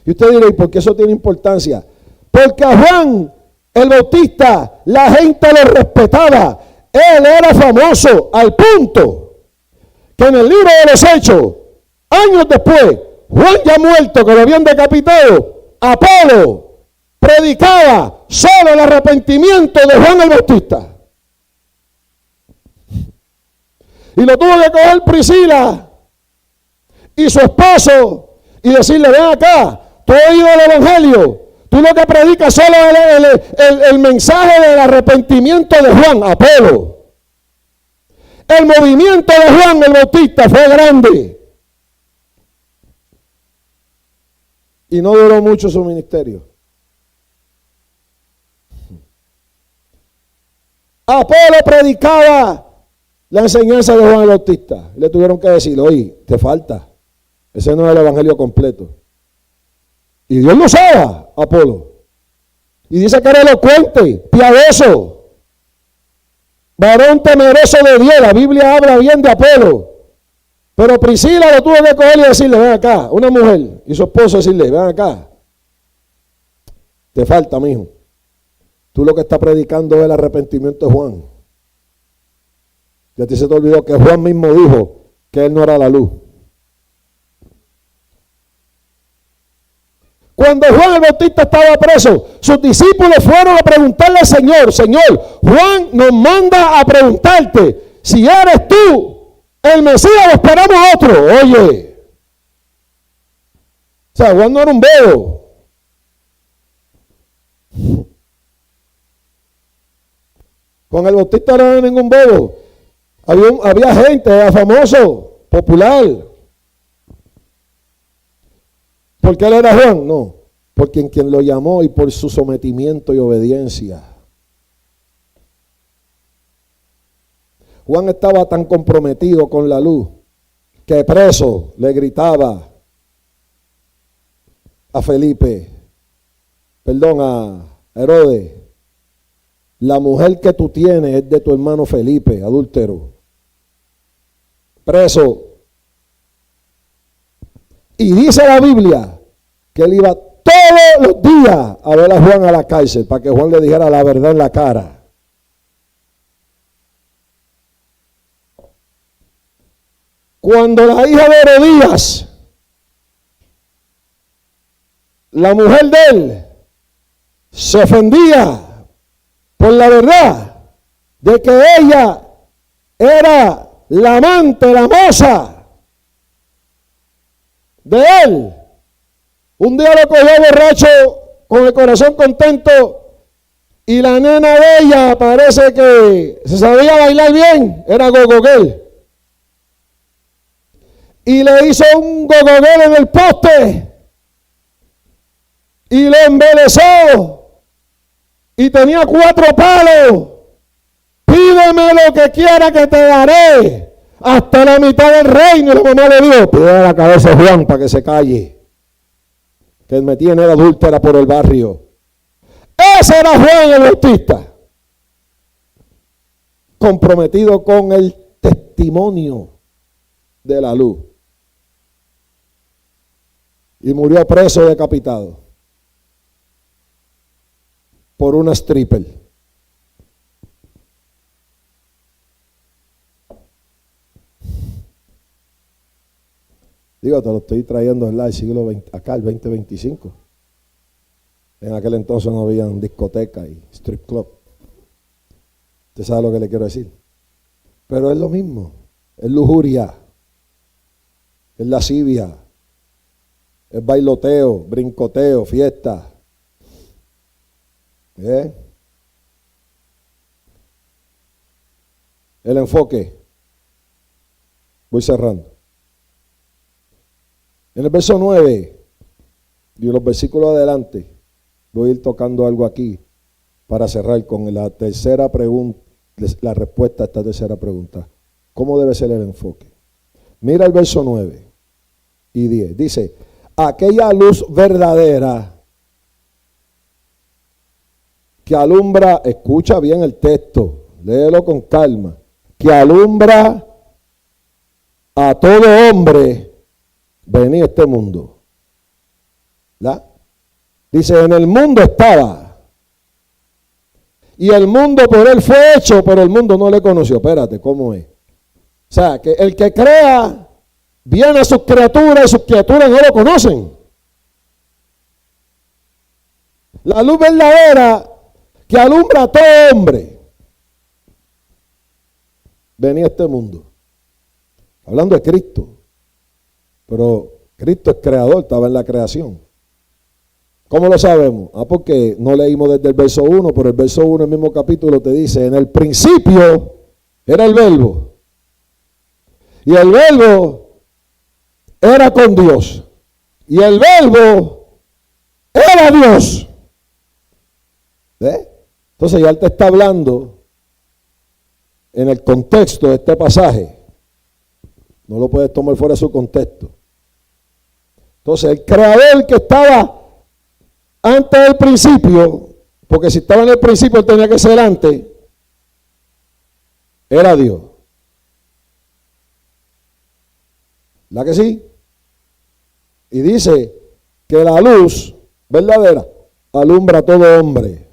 Y usted dirá, ¿y por qué eso tiene importancia? Porque a Juan el Bautista la gente lo respetaba, él era famoso al punto que en el libro de los Hechos, años después, Juan ya muerto, que lo habían decapitado, Apolo predicaba solo el arrepentimiento de Juan el Bautista. Y lo tuvo que coger Priscila y su esposo y decirle, ven acá, tú has oído el evangelio, tú lo que predicas solo el mensaje del arrepentimiento de Juan, Apolo. El movimiento de Juan el Bautista fue grande. Y no duró mucho su ministerio. Apolo predicaba la enseñanza de Juan el Bautista. Le tuvieron que decir, oye, te falta. Ese no es el evangelio completo. Y Dios lo usaba, Apolo. Y dice que era elocuente, piadoso, varón temeroso de Dios. La Biblia habla bien de Apolo. Pero Priscila lo tuvo que coger y decirle, ven acá, una mujer, y su esposo decirle, ven acá, te falta, mijo. Tú lo que estás predicando es el arrepentimiento de Juan. Y a ti se te olvidó que Juan mismo dijo que él no era la luz. Cuando Juan el Bautista estaba preso, sus discípulos fueron a preguntarle al Señor, Señor, Juan nos manda a preguntarte si eres tú el Mesías o esperamos a otro. Oye, o sea, Juan no era un bobo. Juan el Bautista no era ningún bobo. Había gente, era famoso, popular. ¿Por qué él era Juan? No, por quien lo llamó y por su sometimiento y obediencia. Juan estaba tan comprometido con la luz que preso le gritaba a Herodes, la mujer que tú tienes es de tu hermano Felipe, adúltero. Preso. Y dice la Biblia que él iba todos los días a ver a Juan a la cárcel para que Juan le dijera la verdad en la cara. Cuando la hija de Herodías, la mujer de él, se ofendía por la verdad de que ella era la amante, la moza de él, un día lo cogió borracho con el corazón contento y la nena de ella parece que se sabía bailar bien, era gogoguel. Y le hizo un gogoguel en el poste y lo embelezó y tenía 4 palos. Pídeme lo que quiera que te daré hasta la mitad del reino. Y la mamá le dijo, pídele la cabeza a Juan para que se calle, que él me tiene de adúltera por el barrio. Ese era Juan el Bautista, comprometido con el testimonio de la luz. Y murió preso, decapitado por una stripper. Digo, te lo estoy trayendo en el siglo XX, acá el 2025. En aquel entonces no habían discoteca y strip club. ¿Usted sabe lo que le quiero decir? Pero es lo mismo. Es lujuria. Es lascivia. Es bailoteo, brincoteo, fiesta. El enfoque. Voy cerrando. En el verso 9 y en los versículos adelante, voy a ir tocando algo aquí para cerrar con la tercera pregunta, la respuesta a esta tercera pregunta. ¿Cómo debe ser el enfoque? Mira el verso 9 y 10. Dice, aquella luz verdadera que alumbra, escucha bien el texto, léelo con calma, que alumbra a todo hombre, venía a este mundo. ¿Verdad? Dice, en el mundo estaba, y el mundo por él fue hecho, pero el mundo no le conoció. Espérate, ¿cómo es? O sea, que el que crea viene a sus criaturas y sus criaturas no lo conocen. La luz verdadera que alumbra a todo hombre venía a este mundo. Hablando de Cristo. Pero Cristo es creador, estaba en la creación. ¿Cómo lo sabemos? Porque no leímos desde el verso 1, pero el verso 1 del mismo capítulo te dice, en el principio era el verbo. Y el verbo era con Dios. Y el verbo era Dios. ¿Ves? Entonces ya él te está hablando en el contexto de este pasaje. No lo puedes tomar fuera de su contexto. Entonces el creador que estaba antes del principio, porque si estaba en el principio él tenía que ser antes, era Dios. ¿La que sí? Y dice que la luz verdadera alumbra a todo hombre.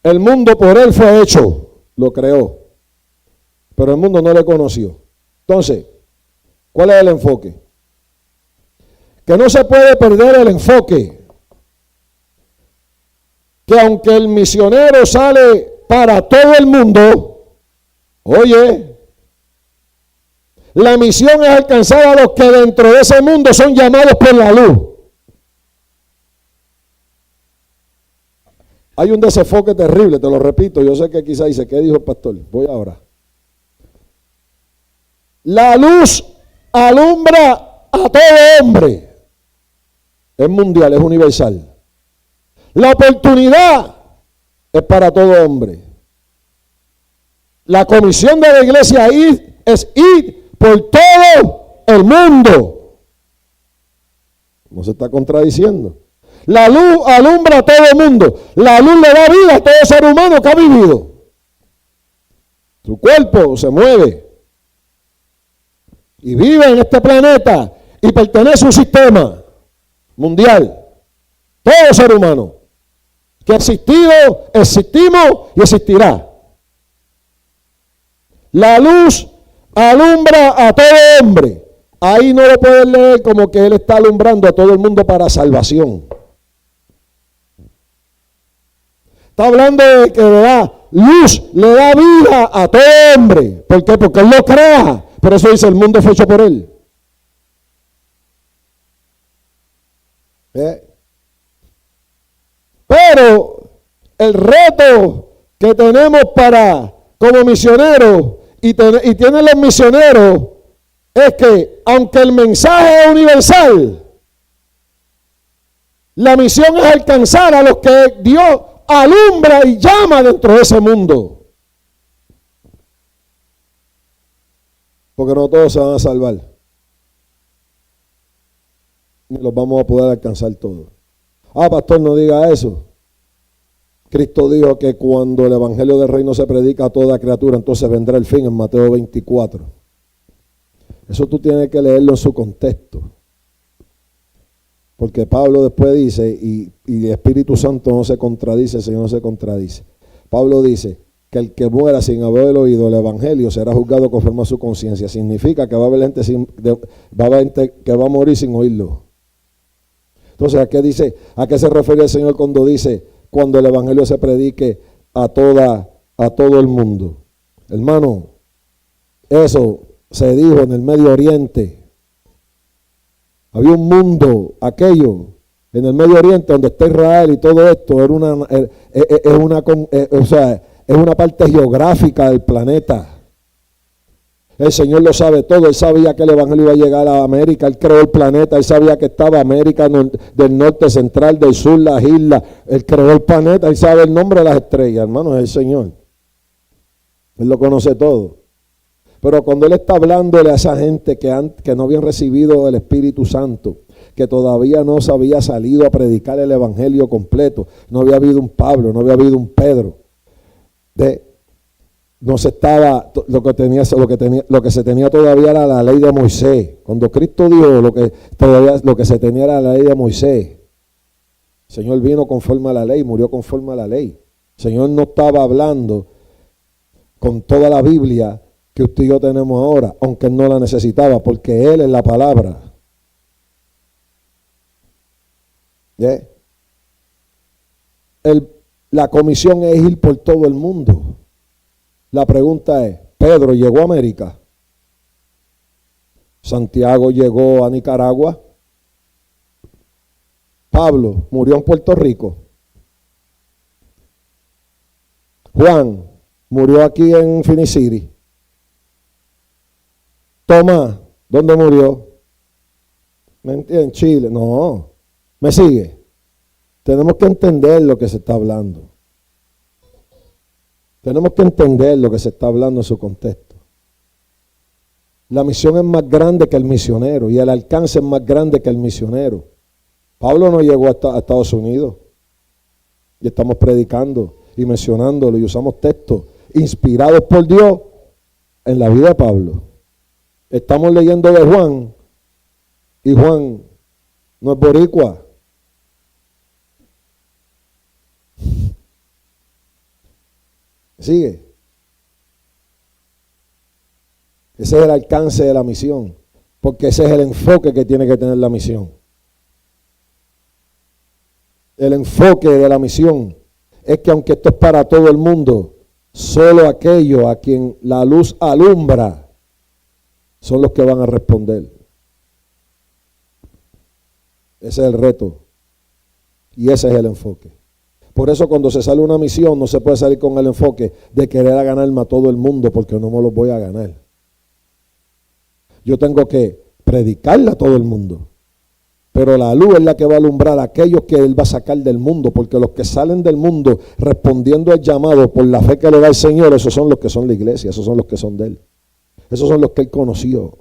El mundo por él fue hecho, lo creó, pero el mundo no le conoció. Entonces, ¿cuál es el enfoque? Que no se puede perder el enfoque. Que aunque el misionero sale para todo el mundo, oye, la misión es alcanzar a los que dentro de ese mundo son llamados por la luz. Hay un desenfoque terrible, te lo repito, yo sé que quizá dice, ¿qué dijo el pastor? Voy ahora. La luz alumbra a todo hombre. Es mundial, es universal. La oportunidad es para todo hombre. La comisión de la iglesia es ir por todo el mundo. No se está contradiciendo. La luz alumbra a todo el mundo. La luz le da vida a todo ser humano que ha vivido. Su cuerpo se mueve y vive en este planeta y pertenece a un sistema mundial. Todo ser humano que ha existido, existimos y existirá. La luz alumbra a todo hombre. Ahí no lo puedes leer como que él está alumbrando a todo el mundo para salvación. Está hablando de que le da luz, le da vida a todo hombre. ¿Por qué? Porque él lo crea. Por eso dice, el mundo fue hecho por él. Pero el reto que tenemos como misioneros y tienen los misioneros es que aunque el mensaje es universal, la misión es alcanzar a los que Dios alumbra y llama dentro de ese mundo. Porque no todos se van a salvar. Ni los vamos a poder alcanzar todos. Pastor, no diga eso. Cristo dijo que cuando el evangelio del reino se predica a toda criatura, entonces vendrá el fin en Mateo 24. Eso tú tienes que leerlo en su contexto. Porque Pablo después dice, y el Espíritu Santo no se contradice, el Señor no se contradice. Pablo dice que el que muera sin haber oído el evangelio será juzgado conforme a su conciencia. Significa que va a haber gente que va a morir sin oírlo. Entonces, ¿a qué se refiere el Señor cuando dice, cuando el evangelio se predique a todo el mundo? Hermano, eso se dijo en el Medio Oriente. Había un mundo, aquello, En el Medio Oriente, donde está Israel y todo esto, es una parte geográfica del planeta. El Señor lo sabe todo. Él sabía que el Evangelio iba a llegar a América. Él creó el planeta. Él sabía que estaba América del norte, central, del sur, las islas. Él creó el planeta. Él sabe el nombre de las estrellas, hermanos, es el Señor. Él lo conoce todo. Pero cuando Él está hablándole a esa gente que no habían recibido el Espíritu Santo, que todavía no se había salido a predicar el Evangelio completo, no había habido un Pablo, no había habido un Pedro, no se estaba, lo que se tenía todavía era la ley de Moisés. Cuando Cristo dijo lo que se tenía era la ley de Moisés. El Señor vino conforme a la ley, murió conforme a la ley. El Señor no estaba hablando con toda la Biblia que usted y yo tenemos ahora, aunque Él no la necesitaba, porque Él es la palabra. ¿Yeah? La comisión es ir por todo el mundo. La pregunta es, ¿Pedro llegó a América? ¿Santiago llegó a Nicaragua? ¿Pablo murió en Puerto Rico? ¿Juan murió aquí en Phoenix City? ¿Tomás dónde murió? ¿Me entiendes? En Chile. No. ¿Me sigue? Tenemos que entender lo que se está hablando. Tenemos que entender lo que se está hablando en su contexto. La misión es más grande que el misionero y el alcance es más grande que el misionero. Pablo no llegó a Estados Unidos y estamos predicando y mencionándolo y usamos textos inspirados por Dios en la vida de Pablo. Estamos leyendo de Juan y Juan no es boricua. ¿Sigue? Ese es el alcance de la misión, porque ese es el enfoque que tiene que tener la misión. El enfoque de la misión es que aunque esto es para todo el mundo, solo aquellos a quien la luz alumbra son los que van a responder. Ese es el reto y ese es el enfoque. Por eso cuando se sale una misión no se puede salir con el enfoque de querer ganarme a todo el mundo porque no me los voy a ganar. Yo tengo que predicarle a todo el mundo, pero la luz es la que va a alumbrar a aquellos que Él va a sacar del mundo, porque los que salen del mundo respondiendo al llamado por la fe que le da el Señor, esos son los que son la iglesia, esos son los que son de Él. Esos son los que Él conoció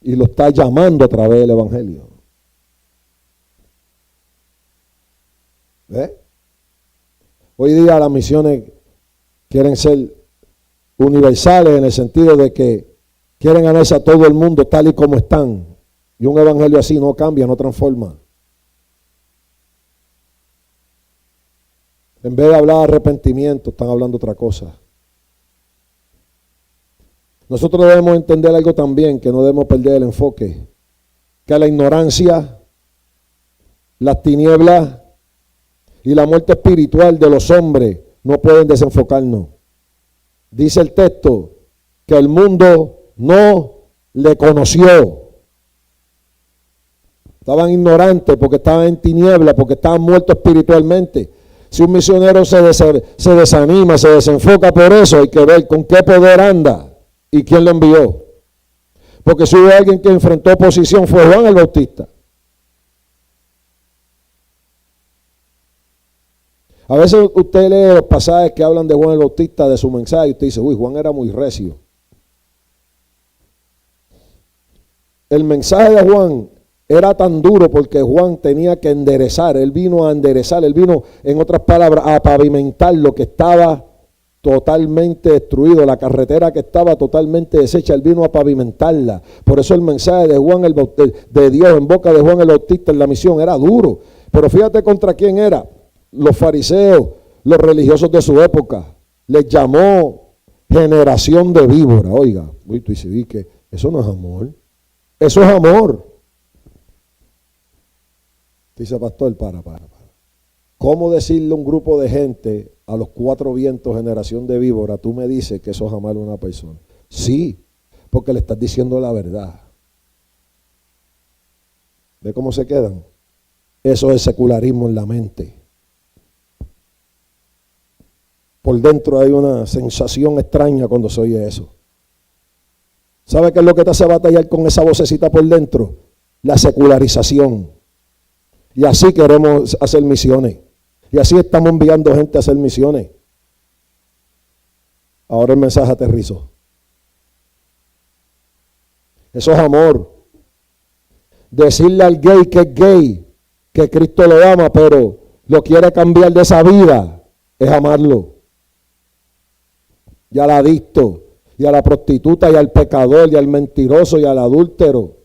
y lo está llamando a través del Evangelio. ¿Ve? Hoy día las misiones quieren ser universales en el sentido de que quieren ganarse a todo el mundo tal y como están. Y un evangelio así no cambia, no transforma. En vez de hablar de arrepentimiento, están hablando otra cosa. Nosotros debemos entender algo también, que no debemos perder el enfoque. Que la ignorancia, las tinieblas y la muerte espiritual de los hombres no pueden desenfocarnos. Dice el texto que el mundo no le conoció. Estaban ignorantes porque estaban en tinieblas, porque estaban muertos espiritualmente. Si un misionero se desanima, se desenfoca por eso, hay que ver con qué poder anda y quién lo envió. Porque si hubo alguien que enfrentó oposición fue Juan el Bautista. A veces usted lee los pasajes que hablan de Juan el Bautista, de su mensaje, y usted dice, uy, Juan era muy recio. El mensaje de Juan era tan duro porque Juan tenía que enderezar, él vino a enderezar, él vino, en otras palabras, a pavimentar lo que estaba totalmente destruido, la carretera que estaba totalmente deshecha, él vino a pavimentarla. Por eso el mensaje de Juan el Bautista, de Dios en boca de Juan el Bautista en la misión era duro. Pero fíjate contra quién era. Los fariseos, los religiosos de su época, les llamó generación de víbora. Oiga, tú dices que eso no es amor, eso es amor. Dice pastor, para. ¿Cómo decirle a un grupo de gente a los cuatro vientos generación de víbora? Tú me dices que eso es amar a una persona. Sí, porque le estás diciendo la verdad. ¿Ve cómo se quedan? Eso es secularismo en la mente. Por dentro hay una sensación extraña cuando se oye eso. ¿Sabe qué es lo que te hace batallar con esa vocecita por dentro? La secularización. Y así queremos hacer misiones. Y así estamos enviando gente a hacer misiones. Ahora el mensaje aterrizó. Eso es amor. Decirle al gay que es gay, que Cristo lo ama, pero lo quiere cambiar de esa vida, es amarlo. Y al adicto, y a la prostituta, y al pecador, y al mentiroso, y al adúltero.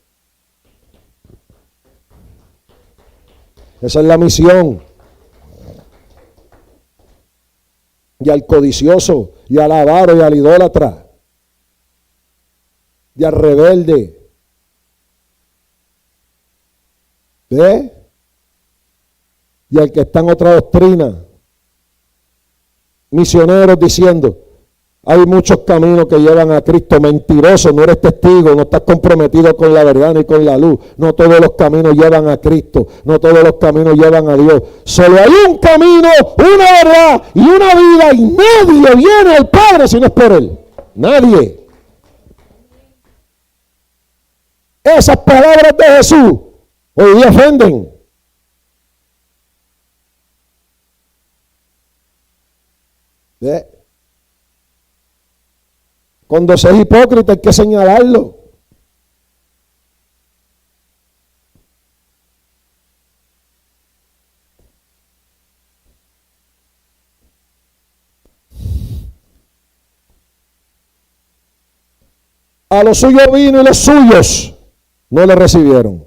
Esa es la misión. Y al codicioso, y al avaro, y al idólatra, y al rebelde. ¿Ve? Y al que está en otra doctrina. Misioneros diciendo, hay muchos caminos que llevan a Cristo. Mentiroso, no eres testigo, no estás comprometido con la verdad ni con la luz. No todos los caminos llevan a Cristo, no todos los caminos llevan a Dios. Solo hay un camino, una verdad y una vida, y nadie viene al Padre si no es por Él. Nadie. Esas palabras de Jesús hoy día ofenden. ¿Ve? Cuando se es hipócrita hay que señalarlo. A los suyos vino y los suyos no le recibieron.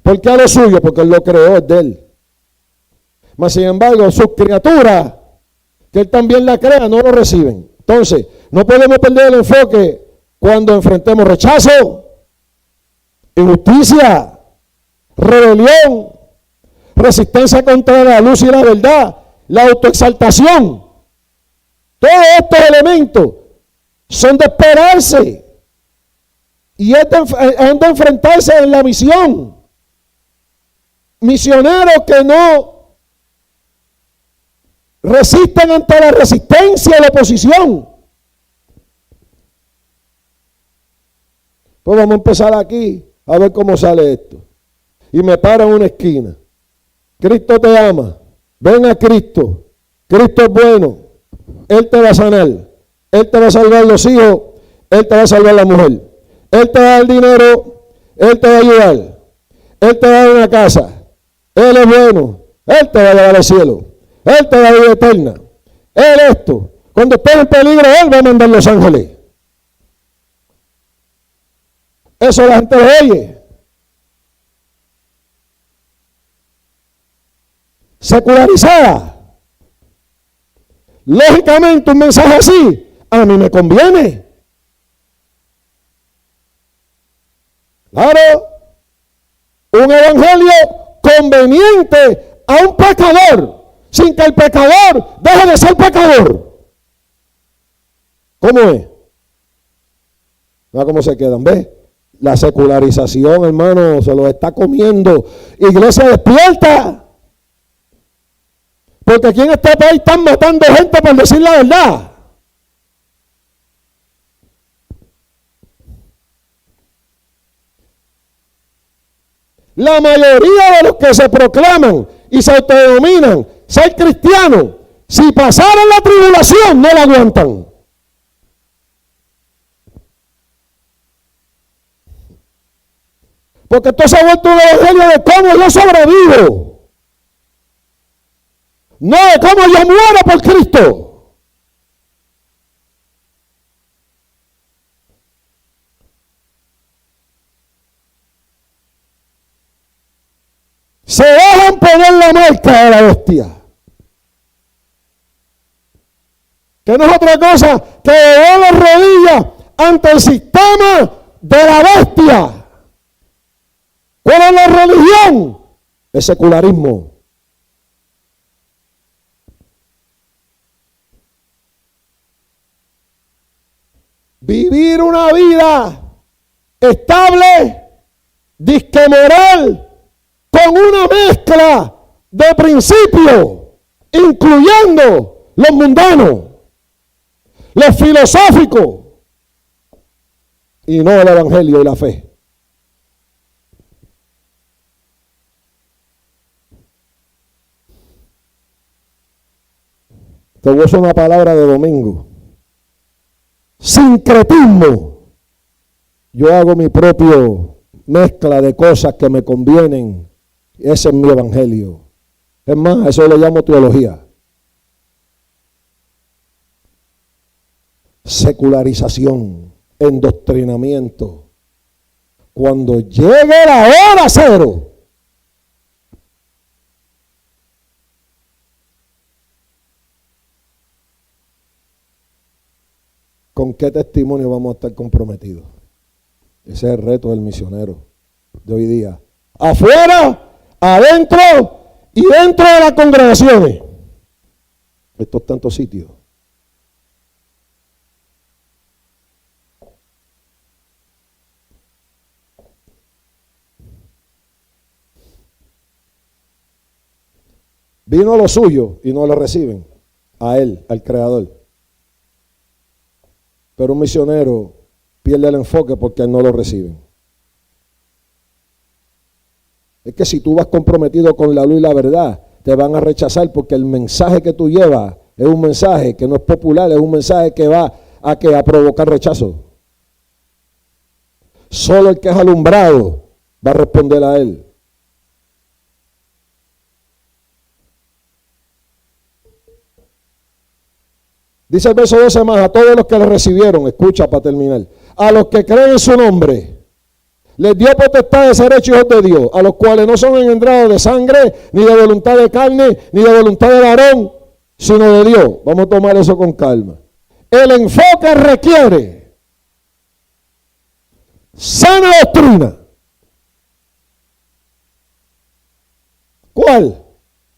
¿Por qué a los suyos? Porque Él lo creó, es de Él. Mas sin embargo, sus criaturas, que Él también la crea, no lo reciben. Entonces, no podemos perder el enfoque cuando enfrentemos rechazo, injusticia, rebelión, resistencia contra la luz y la verdad, la autoexaltación. Todos estos elementos son de esperarse y han de enfrentarse en la misión. Misioneros que no resisten ante la resistencia y la oposición. Pues vamos a empezar aquí a ver cómo sale esto. Y me paro en una esquina. Cristo te ama. Ven a Cristo. Cristo es bueno. Él te va a sanar. Él te va a salvar los hijos. Él te va a salvar la mujer. Él te va a dar dinero. Él te va a ayudar. Él te va a dar una casa. Él es bueno. Él te va a llevar al cielo. Él te va a dar vida eterna. Él esto. Cuando estés en peligro, Él va a mandar los ángeles. Eso la gente lo oye. Secularizada. Lógicamente un mensaje así a mí me conviene. Claro. Un evangelio conveniente a un pecador, sin que el pecador deje de ser pecador. ¿Cómo es? ¿Ve cómo se quedan? ¿Ves? La secularización, hermano, se lo está comiendo. Iglesia, despierta. Porque aquí en este país están matando gente por decir la verdad. La mayoría de los que se proclaman y se autodenominan ser cristianos, si pasaron la tribulación, no la aguantan. Porque esto se ha vuelto un evangelio de cómo yo sobrevivo. No de cómo yo muero por Cristo. Se dejan poner la marca de la bestia. Que no es otra cosa que doblar las rodillas ante el sistema de la bestia. ¿Cuál es la religión? El secularismo. Vivir una vida estable, disque moral, con una mezcla de principios, incluyendo los mundanos, los filosóficos, y no el evangelio y la fe. Te voy a usar una palabra de domingo. Sincretismo. Yo hago mi propio mezcla de cosas que me convienen. Ese es mi evangelio. Es más, eso le llamo teología. Secularización, endoctrinamiento. Cuando llegue la hora cero, ¿con qué testimonio vamos a estar comprometidos? Ese es el reto del misionero de hoy día. Afuera, adentro y dentro de las congregaciones. Estos tantos sitios. Vino a lo suyo y no lo reciben. A él, al Creador. Pero un misionero pierde el enfoque porque a él no lo reciben. Es que si tú vas comprometido con la luz y la verdad, te van a rechazar porque el mensaje que tú llevas es un mensaje que no es popular, es un mensaje que va a provocar rechazo. Solo el que es alumbrado va a responder a él. Dice el verso 12 más, a todos los que le recibieron, escucha para terminar, a los que creen en su nombre, les dio potestad de ser hechos hijos de Dios, a los cuales no son engendrados de sangre, ni de voluntad de carne, ni de voluntad de varón, sino de Dios. Vamos a tomar eso con calma. El enfoque requiere sana doctrina. ¿Cuál?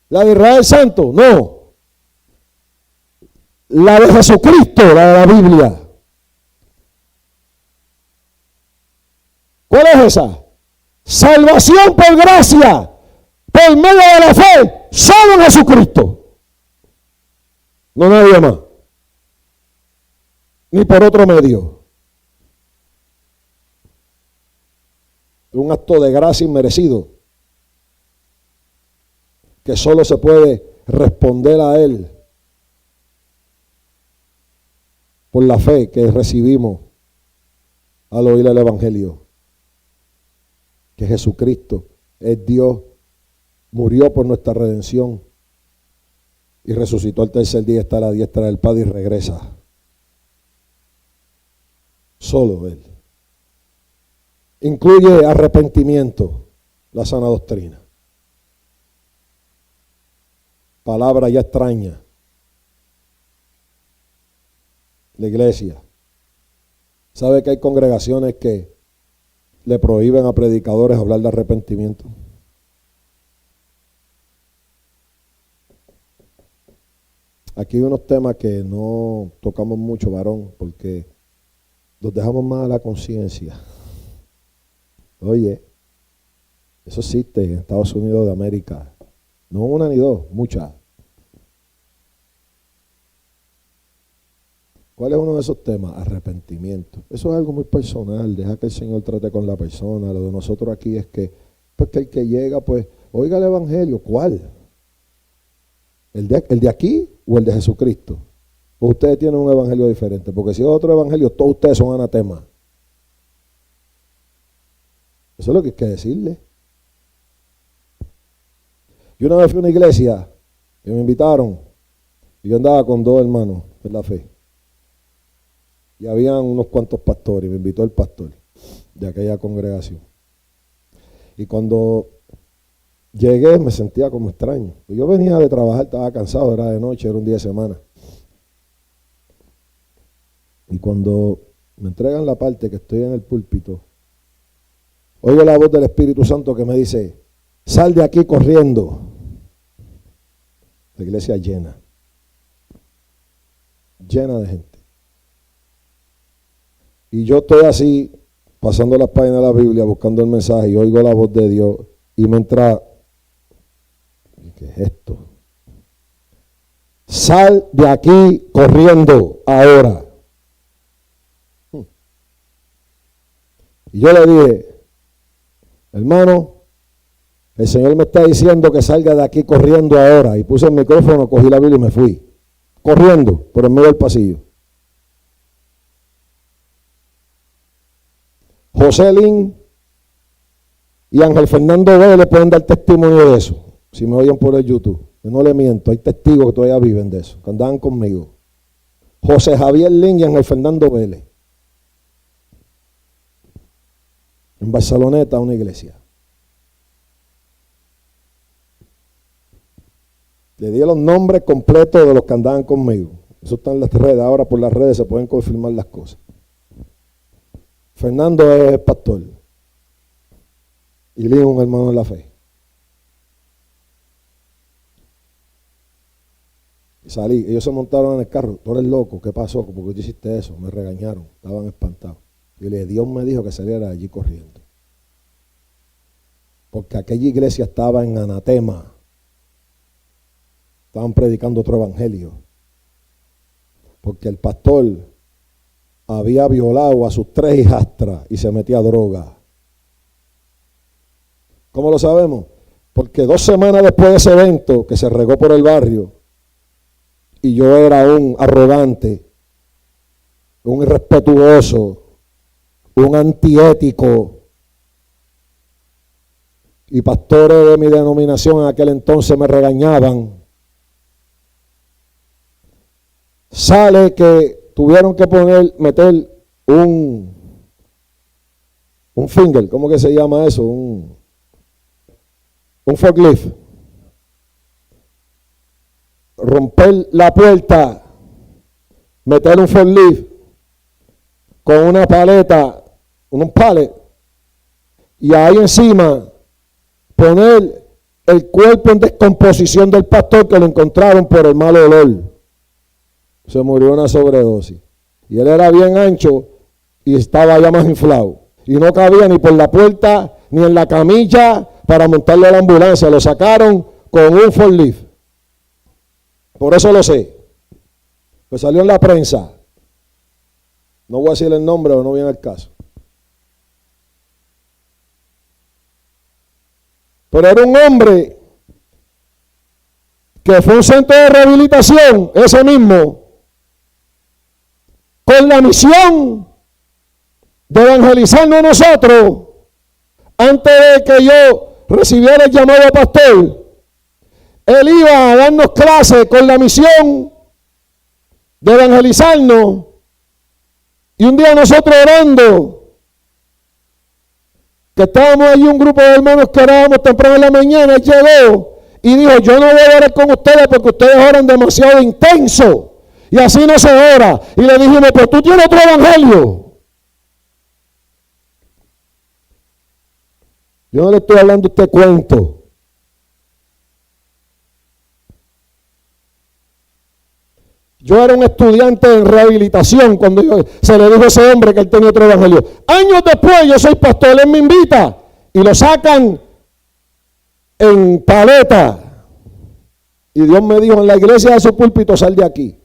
¿La de Israel Santo? No. La de Jesucristo, la de la Biblia. ¿Cuál es esa? Salvación por gracia, por medio de la fe, solo en Jesucristo. No nadie más. Ni por otro medio. Un acto de gracia inmerecido, que solo se puede responder a Él por la fe que recibimos al oír el Evangelio. Que Jesucristo es Dios, murió por nuestra redención y resucitó al tercer día, está a la diestra del Padre y regresa. Solo Él. Incluye arrepentimiento, la sana doctrina. Palabra ya extraña. La iglesia. ¿Sabe que hay congregaciones que le prohíben a predicadores hablar de arrepentimiento? Aquí hay unos temas que no tocamos mucho, varón, porque los dejamos más a la conciencia. Oye, eso existe en Estados Unidos de América. No una ni dos, muchas. ¿Cuál es uno de esos temas? Arrepentimiento. Eso es algo muy personal, deja que el Señor trate con la persona. Lo de nosotros aquí es que, pues que el que llega, pues, oiga el Evangelio. ¿Cuál? ¿El de aquí o el de Jesucristo? ¿O ustedes tienen un Evangelio diferente? Porque si es otro Evangelio, todos ustedes son anatemas. Eso es lo que hay que decirle. Yo una vez fui a una iglesia y me invitaron y yo andaba con dos hermanos en la fe. Y habían unos cuantos pastores, me invitó el pastor de aquella congregación. Y cuando llegué me sentía como extraño. Yo venía de trabajar, estaba cansado, era de noche, era un día de semana. Y cuando me entregan la parte que estoy en el púlpito, oigo la voz del Espíritu Santo que me dice, sal de aquí corriendo. La iglesia llena de gente. Y yo estoy así, pasando las páginas de la Biblia, buscando el mensaje, y oigo la voz de Dios, y me entra, ¿qué es esto? Sal de aquí corriendo ahora. Y yo le dije, hermano, el Señor me está diciendo que salga de aquí corriendo ahora. Y puse el micrófono, cogí la Biblia y me fui. Corriendo por el medio del pasillo. José Lin y Ángel Fernando Vélez pueden dar testimonio de eso. Si me oyen por el YouTube. Yo no le miento, hay testigos que todavía viven de eso, que andaban conmigo. José Javier Lin y Ángel Fernando Vélez. En Barceloneta, una iglesia. Le di los nombres completos de los que andaban conmigo. Eso está en las redes. Ahora por las redes se pueden confirmar las cosas. Fernando es pastor. Y Lin un hermano de la fe. Y salí. Ellos se montaron en el carro. Tú eres loco. ¿Qué pasó? ¿Por qué tú hiciste eso? Me regañaron. Estaban espantados. Y le dije, Dios me dijo que saliera de allí corriendo. Porque aquella iglesia estaba en anatema. Estaban predicando otro evangelio. Porque el pastor había violado a sus 3 hijastras y se metía a droga. ¿Cómo lo sabemos? Porque 2 semanas después de ese evento que se regó por el barrio y yo era un arrogante, un irrespetuoso, un antiético, y pastores de mi denominación en aquel entonces me regañaban. Sale que tuvieron que meter un finger, ¿cómo que se llama eso? Un forklift. Romper la puerta, meter un forklift con una paleta, un pallet, y ahí encima poner el cuerpo en descomposición del pastor que lo encontraron por el mal olor. Se murió de una sobredosis. Y él era bien ancho y estaba ya más inflado. Y no cabía ni por la puerta ni en la camilla para montarlo a la ambulancia. Lo sacaron con un forklift. Por eso lo sé. Pues salió en la prensa. No voy a decir el nombre o no viene el caso. Pero era un hombre que fue un centro de rehabilitación, ese mismo, con la misión de evangelizarnos a nosotros. Antes de que yo recibiera el llamado a pastor, él iba a darnos clases con la misión de evangelizarnos. Y un día nosotros orando, que estábamos allí un grupo de hermanos que orábamos temprano en la mañana, él llegó y dijo, yo no voy a orar con ustedes porque ustedes oran demasiado intenso. Y así no se ora. Y le dijimos, pues tú tienes otro evangelio. Yo no le estoy hablando este cuento. Yo era un estudiante en rehabilitación cuando se le dijo a ese hombre que él tenía otro evangelio. Años después yo soy pastor, él me invita y lo sacan en paleta. Y Dios me dijo, en la iglesia de su púlpito, sal de aquí.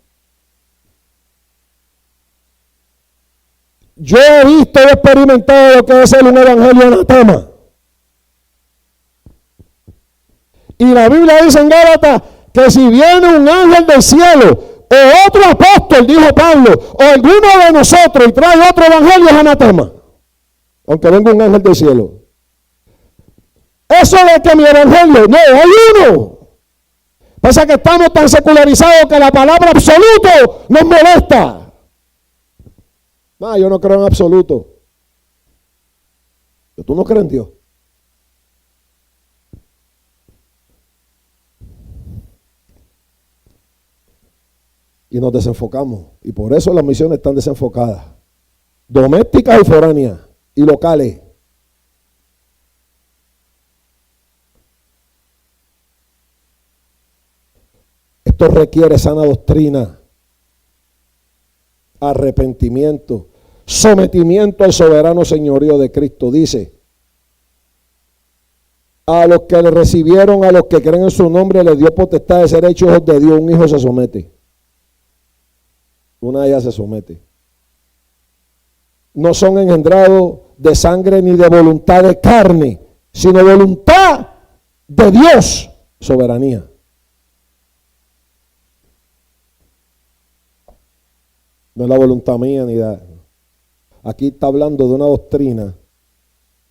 Yo he visto y experimentado lo que es ser un evangelio anatema. Y la Biblia dice en Gálatas que si viene un ángel del cielo o otro apóstol, dijo Pablo, o alguno de nosotros y trae otro evangelio, es anatema. Aunque venga un ángel del cielo. Eso de que mi evangelio, no, hay uno. Pasa que estamos tan secularizados que la palabra absoluto nos molesta. No, yo no creo en absoluto. ¿Tú no crees en Dios? Y nos desenfocamos. Y por eso las misiones están desenfocadas. Domésticas y foráneas. Y locales. Esto requiere sana doctrina. Arrepentimiento. Sometimiento al soberano señorío de Cristo. Dice A los que le recibieron, a los que creen en su nombre, les dio potestad de ser hechos hijos de Dios. Un hijo se somete. Una de ellas se somete. No son engendrados de sangre ni de voluntad de carne, sino voluntad de Dios, soberanía. No es la voluntad mía ni de... Aquí está hablando de una doctrina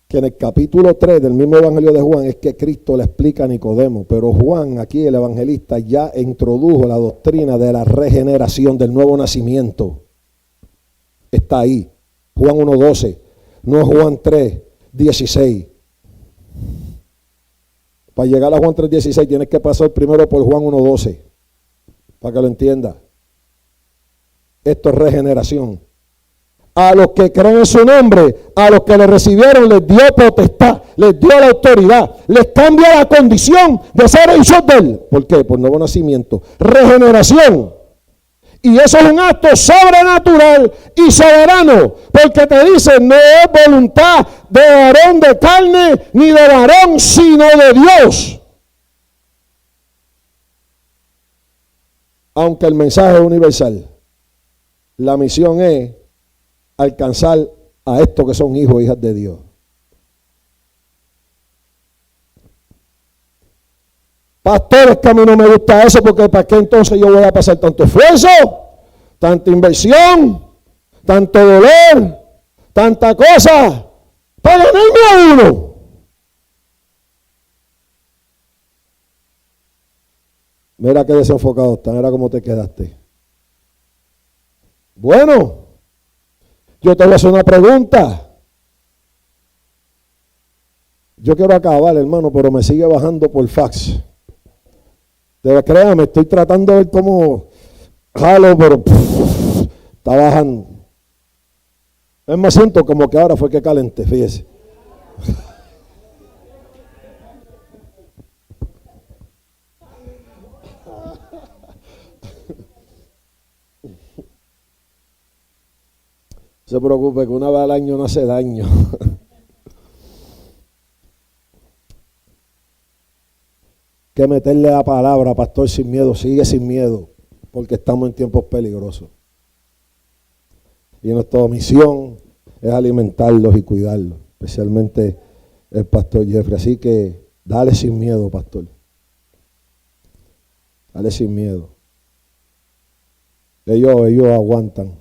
que en el capítulo 3 del mismo Evangelio de Juan es que Cristo le explica a Nicodemo, pero Juan, aquí el evangelista, ya introdujo la doctrina de la regeneración, del nuevo nacimiento. Está ahí, Juan 1:12, no es Juan 3:16. Para llegar a Juan 3:16 tienes que pasar primero por Juan 1:12, para que lo entienda. Esto es regeneración. A los que creen en su nombre, a los que le recibieron, les dio potestad, les dio la autoridad, les cambia la condición de ser hijos de él. ¿Por qué? Por nuevo nacimiento. Regeneración. Y eso es un acto sobrenatural y soberano, porque te dice, no es voluntad de varón de carne, ni de varón, sino de Dios. Aunque el mensaje es universal, la misión es alcanzar a estos que son hijos e hijas de Dios. Pastores, que a mí no me gusta eso, porque ¿para qué entonces yo voy a pasar tanto esfuerzo, tanta inversión, tanto dolor, tanta cosa, para ganarme a uno? Mira qué desenfocado está, mira cómo te quedaste. Bueno, yo te voy a hacer una pregunta. Yo quiero acabar, hermano, pero me sigue bajando por fax. Créame, estoy tratando de ver cómo jalo, pero está bajando. Es más, siento como que ahora fue que calenté, fíjese. No se preocupe, que una vez al año no hace daño. Que meterle la palabra, pastor, sin miedo. Sigue sin miedo, porque estamos en tiempos peligrosos. Y nuestra misión es alimentarlos y cuidarlos, especialmente el pastor Jeffrey. Así que dale sin miedo, pastor. Dale sin miedo. Ellos aguantan.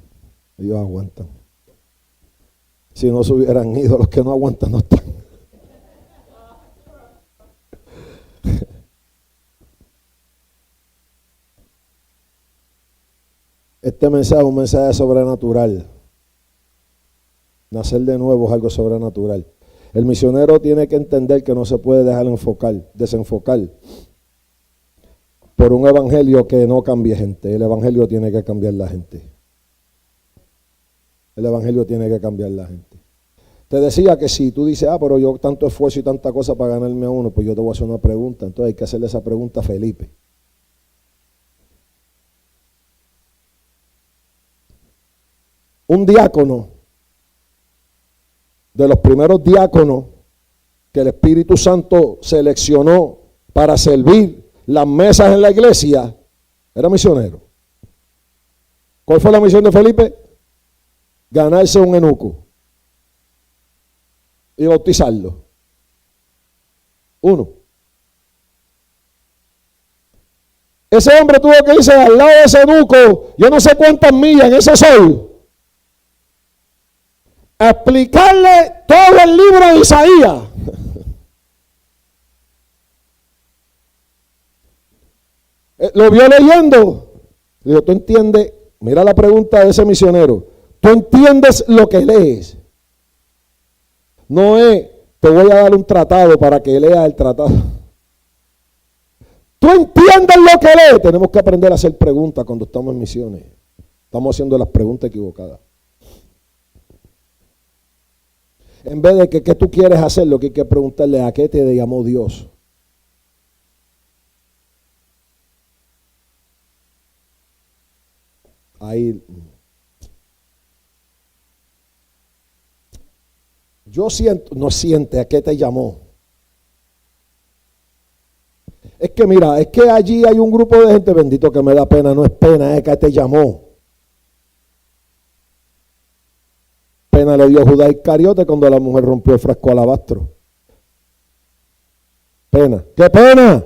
Ellos aguantan. Si no se hubieran ido, los que no aguantan no están. Este mensaje es un mensaje sobrenatural. Nacer de nuevo es algo sobrenatural. El misionero tiene que entender que no se puede dejar desenfocar por un evangelio que no cambie gente. El evangelio tiene que cambiar la gente. El evangelio tiene que cambiar la gente. Te decía que si tú dices, pero yo tanto esfuerzo y tanta cosa para ganarme a uno, pues yo te voy a hacer una pregunta. Entonces hay que hacerle esa pregunta a Felipe. Un diácono, de los primeros diáconos que el Espíritu Santo seleccionó para servir las mesas en la iglesia, era misionero. ¿Cuál fue la misión de Felipe? Ganarse un eunuco y bautizarlo. Uno. Ese hombre tuvo que irse al lado de ese eunuco, yo no sé cuántas millas en ese sol, a explicarle todo el libro de Isaías. Lo vio leyendo. Le digo, ¿tú entiendes? Mira la pregunta de ese misionero. ¿Tú entiendes lo que lees? No es, te voy a dar un tratado para que leas el tratado. ¿Tú entiendes lo que lees? Tenemos que aprender a hacer preguntas cuando estamos en misiones. Estamos haciendo las preguntas equivocadas. En vez de que ¿qué tú quieres hacer? Lo que hay que preguntarle, ¿a qué te llamó Dios? Ahí. Yo siento, no siente, ¿a qué te llamó? Es que mira, es que allí hay un grupo de gente, bendito, que me da pena, no es pena, es que te llamó. Pena le dio Judas Iscariote cuando la mujer rompió el frasco alabastro. Pena. ¿Qué pena?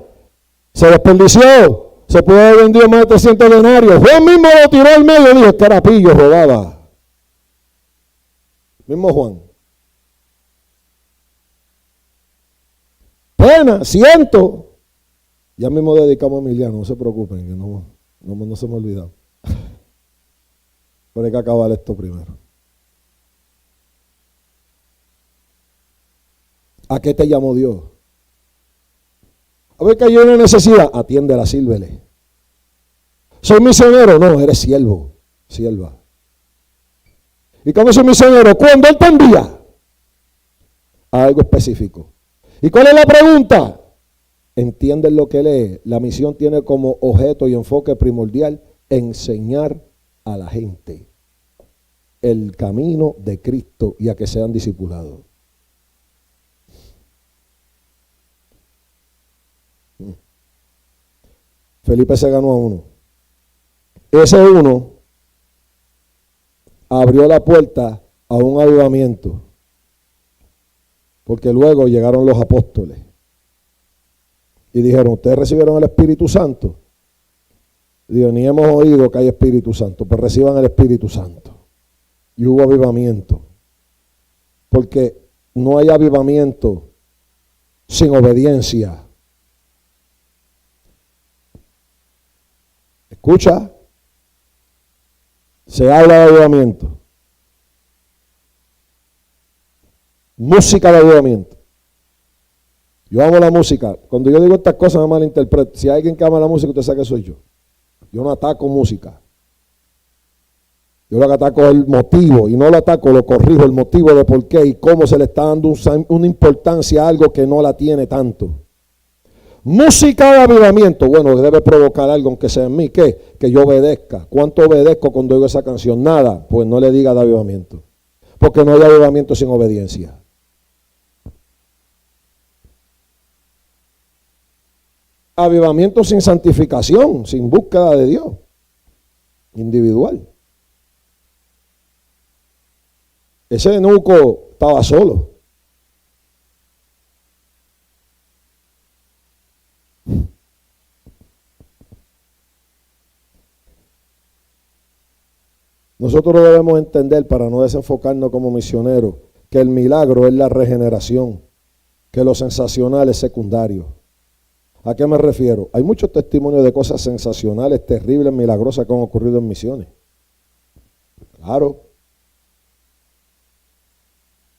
Se desperdició. Se pudo haber vendido más de 300 denarios. Juan mismo lo tiró al medio y dijo que era pillo, robaba. Mismo Juan. Pena, siento. Ya mismo dedicamos a Emiliano, no se preocupen, que no se me ha olvidado. Pero hay que acabar esto primero. ¿A qué te llamó Dios? A ver que hay una necesidad, atiéndela, sírvele. ¿Soy misionero? No, eres siervo, sierva. ¿Y cómo soy misionero? Cuando Él te envía a algo específico. ¿Y cuál es la pregunta? ¿Entienden lo que lee? La misión tiene como objeto y enfoque primordial enseñar a la gente el camino de Cristo y a que sean discipulados. Felipe se ganó a uno. Ese uno abrió la puerta a un avivamiento, porque luego llegaron los apóstoles y dijeron, ¿ustedes recibieron el Espíritu Santo? Digo, ni hemos oído que hay Espíritu Santo, pues reciban el Espíritu Santo. Y hubo avivamiento, porque no hay avivamiento sin obediencia. Escucha, se habla de avivamiento, música de avivamiento. Yo amo la música. Cuando yo digo estas cosas, no me malinterpreto. Si hay alguien que ama la música, usted sabe que soy yo. Yo no ataco música. Yo lo que ataco es el motivo, y no lo ataco, lo corrijo, el motivo de por qué y cómo se le está dando una importancia a algo que no la tiene tanto. Música de avivamiento, bueno, debe provocar algo, aunque sea en mí, ¿qué? Que yo obedezca. ¿Cuánto obedezco cuando oigo esa canción? Nada, pues no le diga de avivamiento, porque no hay avivamiento sin obediencia. Avivamiento sin santificación, sin búsqueda de Dios, individual. Ese eunuco estaba solo. Nosotros debemos entender, para no desenfocarnos como misioneros, que el milagro es la regeneración, que lo sensacional es secundario. ¿A qué me refiero? Hay muchos testimonios de cosas sensacionales, terribles, milagrosas que han ocurrido en misiones. Claro.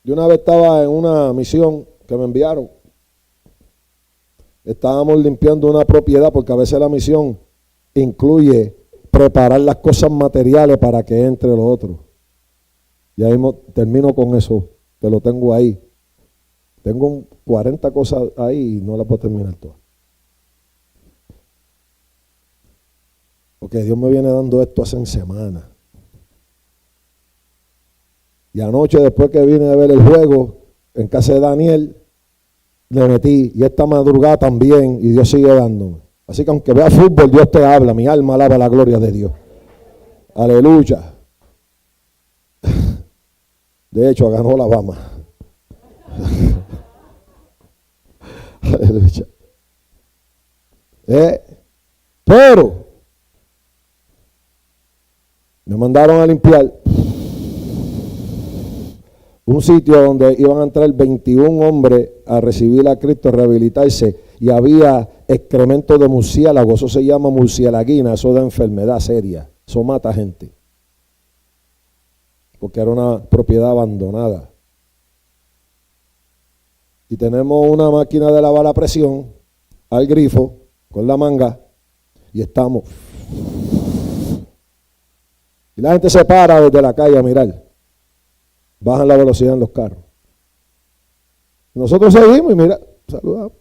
Yo una vez estaba en una misión que me enviaron. Estábamos limpiando una propiedad, porque a veces la misión incluye preparar las cosas materiales para que entre lo otro. Y ahí termino con eso, que lo tengo ahí. Tengo 40 cosas ahí y no las puedo terminar todas. Porque Dios me viene dando esto hace semanas. Y anoche, después que vine a ver el juego en casa de Daniel, le metí, y esta madrugada también, y Dios sigue dándome. Así que aunque vea fútbol, Dios te habla, mi alma alaba la gloria de Dios. Aleluya. De hecho, ganó la Bama. Aleluya. Pero me mandaron a limpiar un sitio donde iban a entrar 21 hombres a recibir a Cristo, a rehabilitarse, y había excremento de murciélago. Eso se llama murcielaguina, eso da enfermedad seria, eso mata gente, porque era una propiedad abandonada. Y tenemos una máquina de lavar a presión al grifo con la manga, y estamos, y la gente se para desde la calle a mirar. Bajan la velocidad en los carros. Nosotros seguimos y mira, saludamos.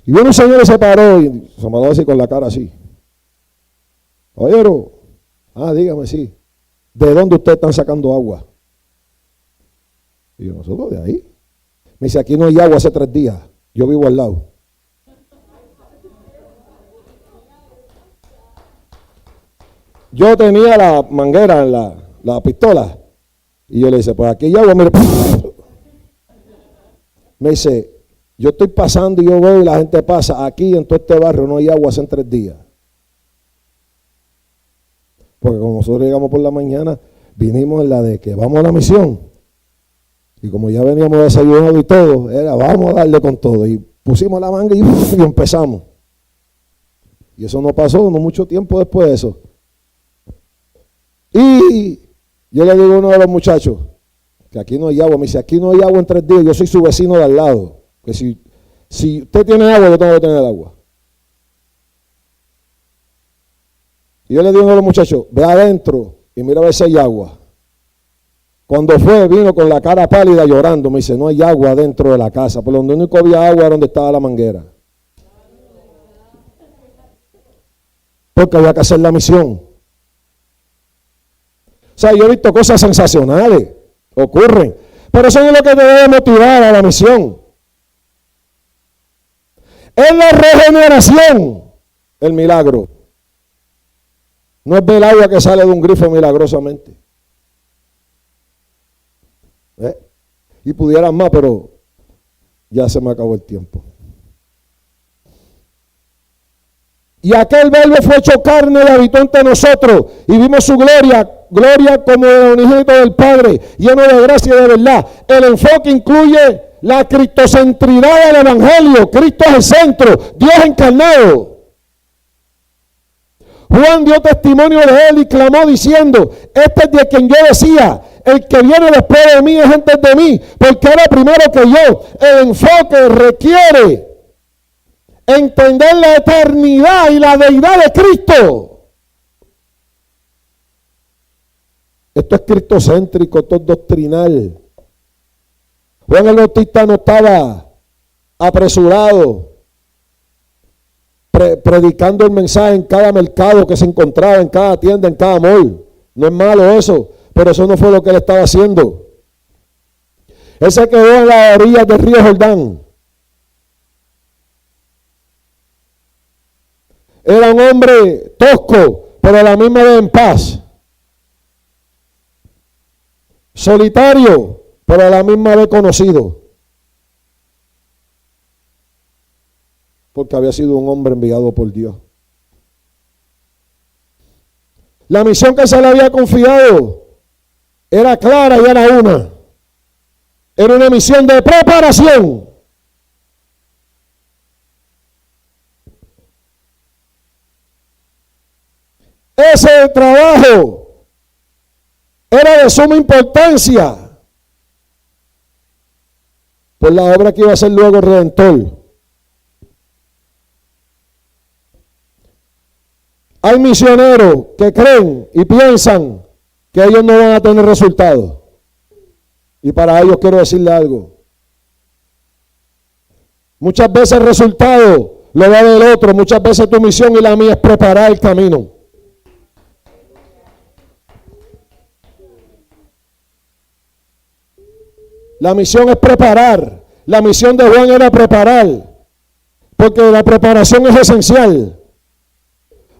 Y viene un señor y se paró y se mandó así con la cara así. Oyeron, dígame, sí. ¿De dónde ustedes están sacando agua? Y yo, nosotros de ahí. Me dice, aquí no hay agua hace 3 días. Yo vivo al lado. yo tenía la manguera en la pistola. Y yo le dije, pues aquí hay agua, mire. Me dice, yo estoy pasando y yo veo y la gente pasa. Aquí en todo este barrio no hay agua hace 3 días. Porque como nosotros llegamos por la mañana, vinimos en la de que vamos a la misión. Y como ya veníamos desayunados y todo, era vamos a darle con todo. Y pusimos la manga y empezamos. Y eso no pasó, no mucho tiempo después de eso. Y yo le digo a uno de los muchachos, que aquí no hay agua. Me dice, aquí no hay agua en 3 días, yo soy su vecino de al lado. Que si usted tiene agua, yo tengo que tener agua. Y yo le digo a uno de los muchachos, ve adentro y mira a ver si hay agua. Cuando fue, vino con la cara pálida llorando. Me dice, no hay agua dentro de la casa. Por donde único había agua era donde estaba la manguera. Porque había que hacer la misión. O sea, yo he visto cosas sensacionales, ocurren. Pero eso es lo que te debe motivar a la misión. Es la regeneración, el milagro. No es ver el agua que sale de un grifo milagrosamente. Y pudieran más, pero ya se me acabó el tiempo. Y aquel verbo fue hecho carne y habitó entre nosotros, y vimos su gloria como el unigénito del Padre, lleno de gracia y de verdad. El enfoque incluye la cristocentridad del Evangelio. Cristo es el centro, Dios encarnado. Juan dio testimonio de él y clamó diciendo, este es de quien yo decía, el que viene después de mí es antes de mí, porque era primero que yo. El enfoque requiere entender la eternidad y la deidad de Cristo. Esto es cristocéntrico, esto es doctrinal. Juan el Bautista no estaba apresurado predicando el mensaje en cada mercado que se encontraba, en cada tienda, en cada mall. No es malo eso, pero eso no fue lo que él estaba haciendo. Él se quedó en las orillas del río Jordán. Era un hombre tosco, pero a la misma vez en paz. Solitario, pero a la misma vez conocido. Porque había sido un hombre enviado por Dios. La misión que se le había confiado era clara y era una. Era una misión de preparación. Ese trabajo era de suma importancia por la obra que iba a hacer luego el Redentor. Hay misioneros que creen y piensan que ellos no van a tener resultados. Y para ellos quiero decirle algo. Muchas veces el resultado lo va a ver el otro. Muchas veces tu misión y la mía es preparar el camino. La misión es preparar. La misión de Juan era preparar. Porque la preparación es esencial.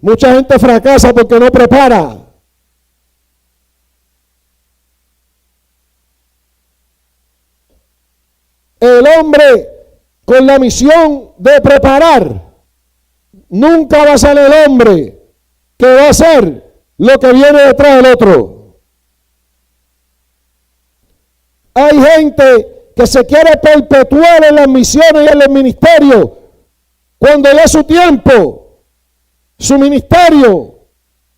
Mucha gente fracasa porque no prepara. El hombre con la misión de preparar nunca va a ser el hombre que va a hacer lo que viene detrás del otro. Hay gente que se quiere perpetuar en las misiones y en el ministerio cuando ya es su tiempo. Su ministerio,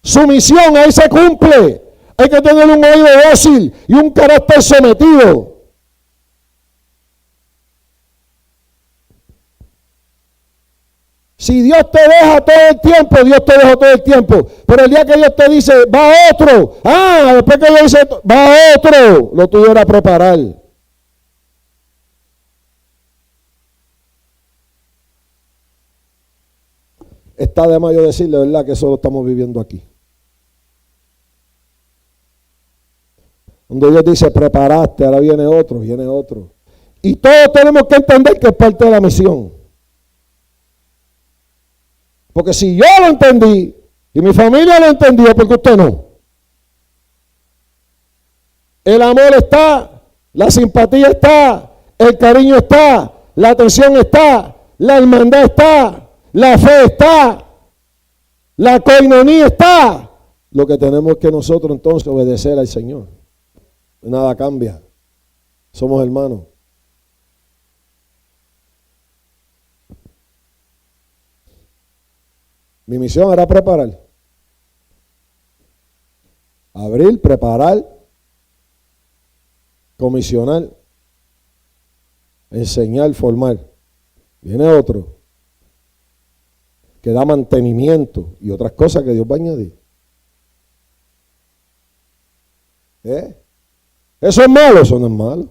su misión, ahí se cumple. Hay que tener un oído dócil y un carácter sometido. Si Dios te deja todo el tiempo, Dios te deja todo el tiempo. Pero el día que Dios te dice, va otro. Después que Dios dice, va otro. Lo tuyo era preparar. Está de más yo decirle, ¿verdad? Que eso lo estamos viviendo aquí. Donde Dios dice, preparaste, ahora viene otro, viene otro. Y todos tenemos que entender que es parte de la misión. Porque si yo lo entendí, Y mi familia lo entendió, porque usted no. El amor está, la simpatía está, el cariño está, la atención está, la hermandad está, la fe está, la coinonía está. Lo que tenemos que nosotros entonces obedecer al Señor. Nada cambia. Somos hermanos. Mi misión era preparar. Abrir, preparar, comisionar, enseñar, formar. Viene otro que da mantenimiento y otras cosas que Dios va a añadir. ¿Eso es malo? Eso no es malo.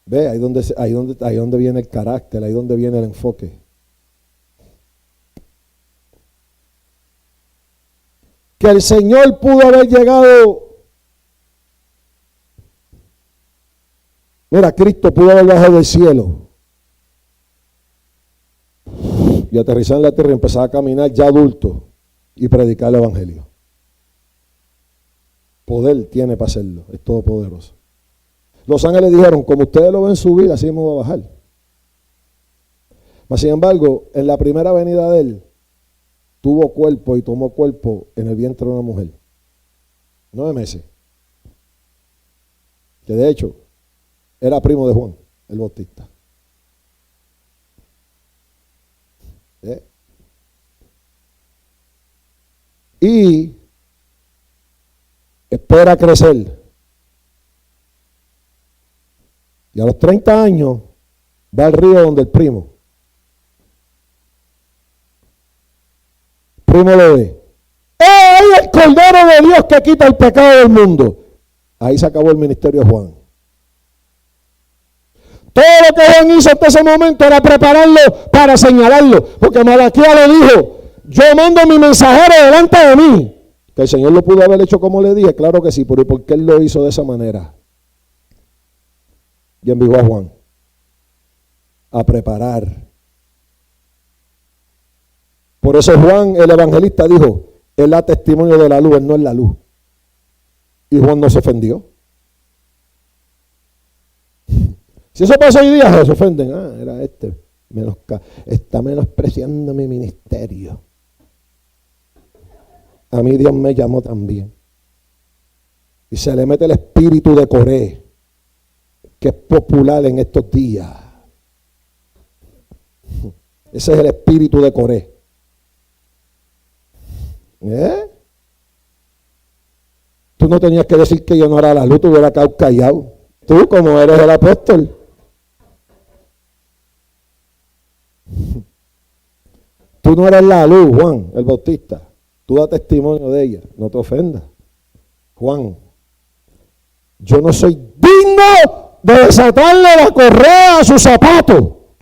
Ve, ahí donde viene el carácter, ahí donde viene el enfoque. Que el Señor pudo haber llegado. Mira, Cristo pudo haber bajado del cielo y aterrizar en la tierra y empezar a caminar ya adulto y predicar el evangelio. Poder tiene para hacerlo, es todopoderoso. Los ángeles dijeron, como ustedes lo ven subir, así mismo va a bajar. Mas sin embargo, en la primera venida de él, tuvo cuerpo y tomó cuerpo en el vientre de una mujer. 9 meses. Que de hecho, era primo de Juan, el Bautista. Y espera crecer. Y a los 30 años va al río donde el primo. Primo lo ve. ¡Ay, el Cordero de Dios que quita el pecado del mundo! Ahí se acabó el ministerio de Juan. Todo lo que Juan hizo hasta ese momento era prepararlo para señalarlo. Porque Malaquías le dijo, yo mando a mi mensajero delante de mí. Que el Señor lo pudo haber hecho como le dije, claro que sí, pero ¿por qué él lo hizo de esa manera? Y envió a Juan a preparar. Por eso Juan, el evangelista, dijo, él da testimonio de la luz, él no es la luz. Y Juan no se ofendió. Si eso pasa hoy día, se ofenden. Era está menospreciando mi ministerio. A mí Dios me llamó también. Y se le mete el espíritu de Coré, que es popular en estos días. Ese es el espíritu de Coré. Tú no tenías que decir que yo no era la luz, tú hubieras quedado callado. Tú, como eres el apóstol. Tú no eres la luz, Juan, el Bautista. Tú da testimonio de ella, no te ofendas. Juan, yo no soy digno de desatarle la correa a su zapato.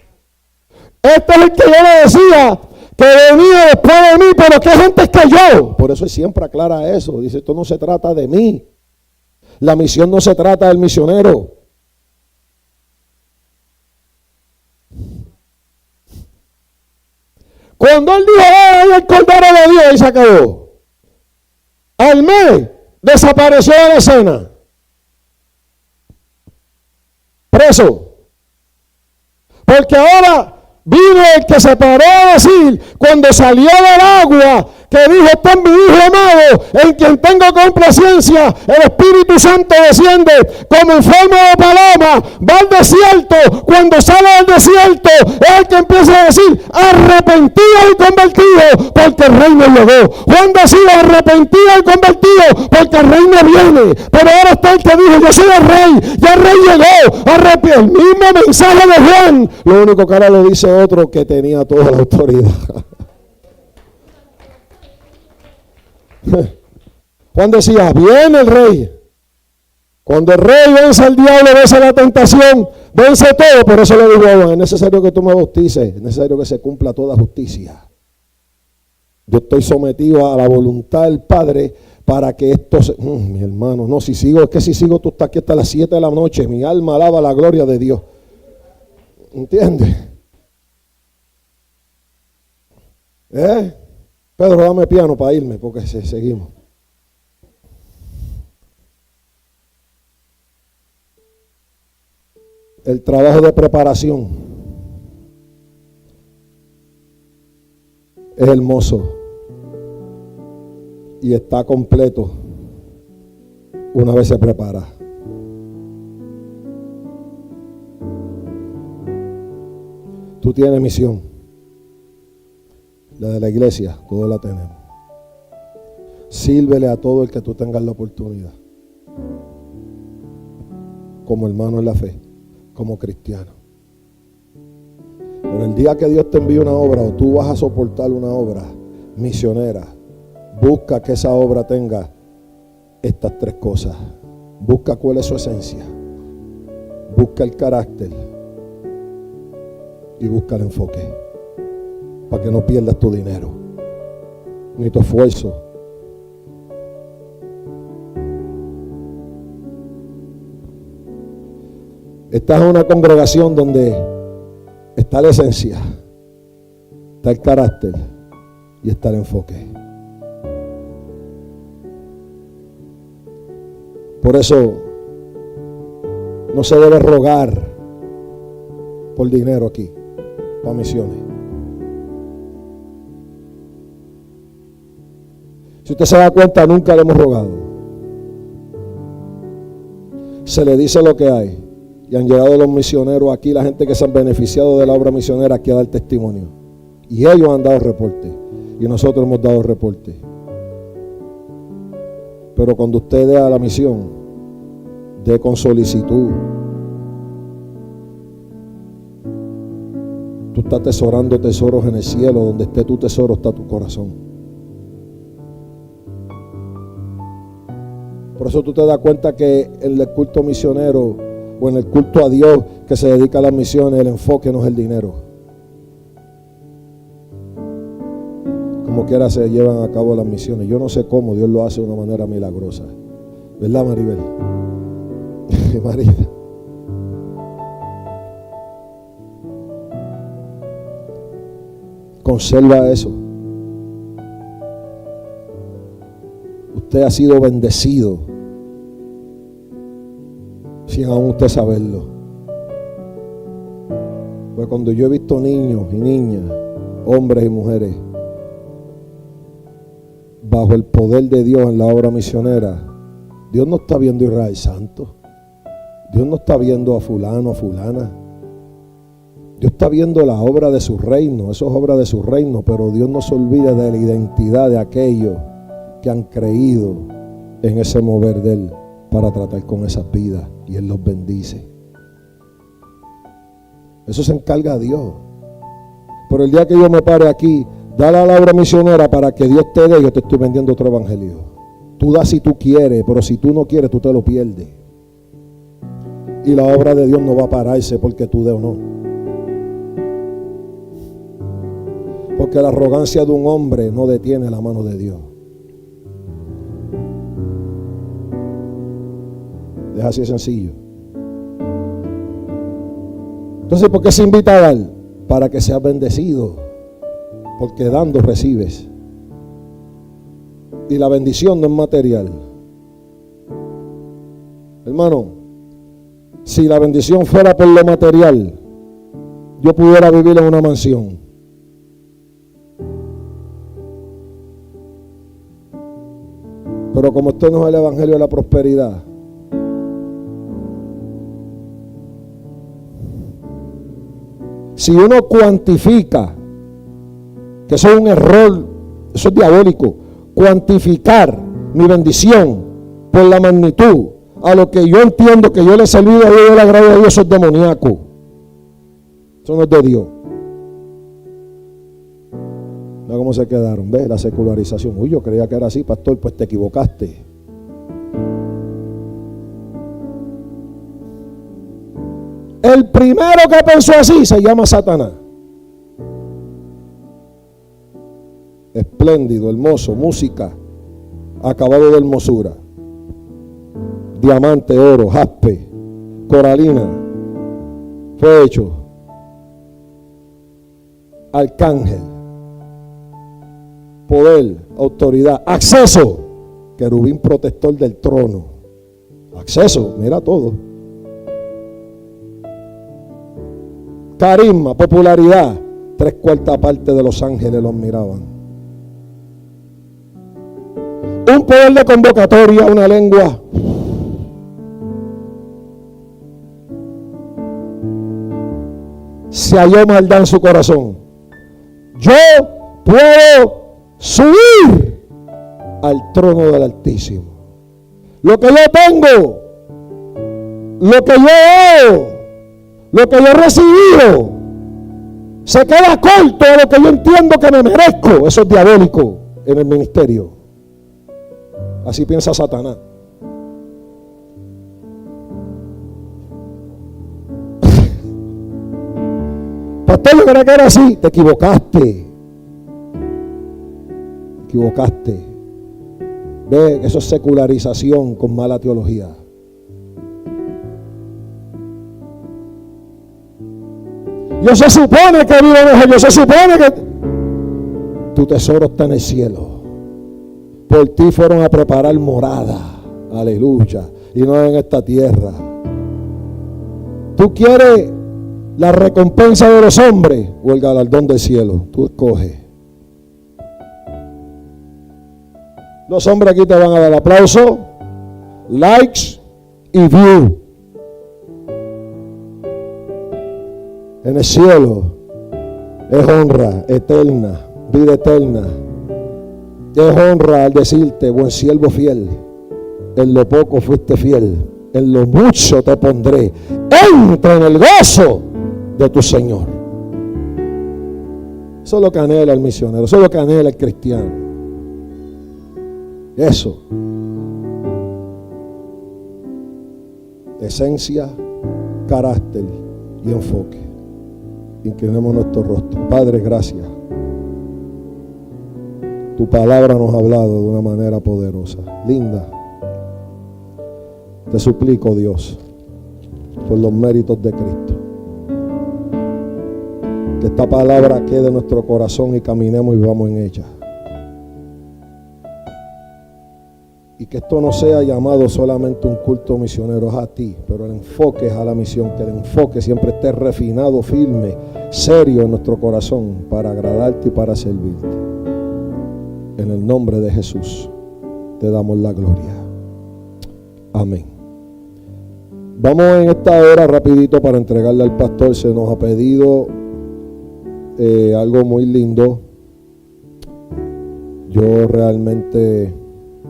Este es el que yo le decía que venía después de mí, pero que gente que yo. Por eso él siempre aclara eso. Dice, esto no se trata de mí. La misión no se trata del misionero. Cuando él dijo, ¡ay, el Cordero de Dios! Y se acabó. Al mes, desapareció de la escena. Preso. Porque ahora vino el que se paró a decir, cuando salió del agua, que dijo, este es mi Hijo amado, en quien tengo complacencia. El Espíritu Santo desciende como en forma de paloma, va al desierto. Cuando sale del desierto, es el que empieza a decir, arrepentido y convertido, porque el reino llegó. Juan decía, arrepentido y convertido, porque el reino viene. Pero ahora está el que dijo, yo soy el rey, ya el rey llegó. El mismo mensaje de Juan. Lo único que ahora lo dice otro que tenía toda la autoridad. Juan decía, viene el rey. Cuando el rey vence al diablo, vence la tentación, vence todo. Por eso le digo a Juan, es necesario que tú me bautices, es necesario que se cumpla toda justicia. Yo estoy sometido a la voluntad del Padre para que esto se... mi hermano, no, si sigo tú estás aquí hasta las 7 de la noche, mi alma alaba la gloria de Dios. ¿Entiendes? Pedro, dame piano para irme, porque seguimos. El trabajo de preparación es hermoso y está completo una vez se prepara. Tú tienes misión. La de la iglesia, todos la tenemos. Sírvele a todo el que tú tengas la oportunidad. Como hermano en la fe, como cristiano. Pero el día que Dios te envíe una obra o tú vas a soportar una obra misionera, busca que esa obra tenga estas tres cosas. Busca cuál es su esencia. Busca el carácter. Y busca el enfoque. Para que no pierdas tu dinero. Ni tu esfuerzo. Estás en una congregación donde está la esencia, está el carácter y está el enfoque. Por eso no se debe rogar por dinero aquí, para misiones. Si usted se da cuenta, nunca le hemos rogado. Se le dice lo que hay. Y han llegado los misioneros aquí, la gente que se han beneficiado de la obra misionera aquí a dar testimonio. Y ellos han dado reporte. Y nosotros hemos dado reporte. Pero cuando usted dé a la misión, dé con solicitud. Tú estás atesorando tesoros en el cielo. Donde esté tu tesoro está tu corazón. Por eso tú te das cuenta que en el culto misionero o en el culto a Dios que se dedica a las misiones, el enfoque no es el dinero. Como quiera se llevan a cabo las misiones. Yo no sé cómo Dios lo hace de una manera milagrosa. ¿Verdad, Maribel? Marita. Conserva eso. Usted ha sido bendecido sin aún usted saberlo. Pues cuando yo he visto niños y niñas, hombres y mujeres, bajo el poder de Dios en la obra misionera, Dios no está viendo a Israel Santo. Dios no está viendo a fulano, a fulana. Dios está viendo la obra de su reino. Eso es obra de su reino, pero Dios no se olvida de la identidad de aquellos que han creído en ese mover de Él para tratar con esas vidas, y Él los bendice. Eso se encarga Dios. Pero el día que yo me pare aquí, dale a la obra misionera para que Dios te dé, yo te estoy vendiendo otro evangelio. Tú das si tú quieres, pero si tú no quieres, tú te lo pierdes. Y la obra de Dios no va a pararse porque tú des o no. Porque la arrogancia de un hombre no detiene la mano de Dios. Es así de sencillo. Entonces, ¿por qué se invita a dar? Para que seas bendecido. Porque dando recibes. Y la bendición no es material. Hermano, si la bendición fuera por lo material, yo pudiera vivir en una mansión. Pero como esto no es el evangelio de la prosperidad, si uno cuantifica, que eso es un error, eso es diabólico, cuantificar mi bendición por la magnitud a lo que yo entiendo que yo le he servido a Dios y le agrado a Dios, eso es demoníaco. Eso no es de Dios. Mira cómo se quedaron, ¿ves? La secularización. Uy, yo creía que era así, pastor, pues te equivocaste. El primero que pensó así se llama Satanás. Espléndido, hermoso, música, acabado de hermosura, diamante, oro, jaspe, coralina, fue hecho arcángel, poder, autoridad, acceso, querubín protector del trono, acceso, mira todo, carisma, popularidad, 3/4 partes de los ángeles los miraban, un poder de convocatoria, una lengua, se halló maldad en su corazón. Yo puedo subir al trono del Altísimo. Lo que yo tengo, lo que yo hago, lo que yo he recibido, se queda corto de lo que yo entiendo que me merezco. Eso es diabólico en el ministerio. Así piensa Satanás. Pastor, yo creo que era así. Te equivocaste. Ve, eso es secularización con mala teología. Yo se supone que vivo en el, yo se supone que tu tesoro está en el cielo. Por ti fueron a preparar morada. Aleluya. Y no en esta tierra. Tú quieres la recompensa de los hombres o el galardón del cielo. Tú escoges. Los hombres aquí te van a dar aplauso, likes y view. En el cielo es honra eterna, vida eterna. Es honra al decirte, buen siervo fiel, en lo poco fuiste fiel, en lo mucho te pondré. Entra en el gozo de tu Señor. Eso es lo que anhela el misionero, eso es lo que anhela el cristiano. Eso. Esencia, carácter y enfoque. Inclinemos nuestro rostro. Padre, gracias. Tu palabra nos ha hablado de una manera poderosa, linda. Te suplico, Dios, por los méritos de Cristo, que esta palabra quede en nuestro corazón y caminemos y vamos en ella. Y que esto no sea llamado solamente un culto misionero, es a ti, pero el enfoque es a la misión, que el enfoque siempre esté refinado, firme, serio en nuestro corazón para agradarte y para servirte. En el nombre de Jesús te damos la gloria. Amén. Vamos en esta hora rapidito para entregarle al pastor. Se nos ha pedido algo muy lindo. Yo realmente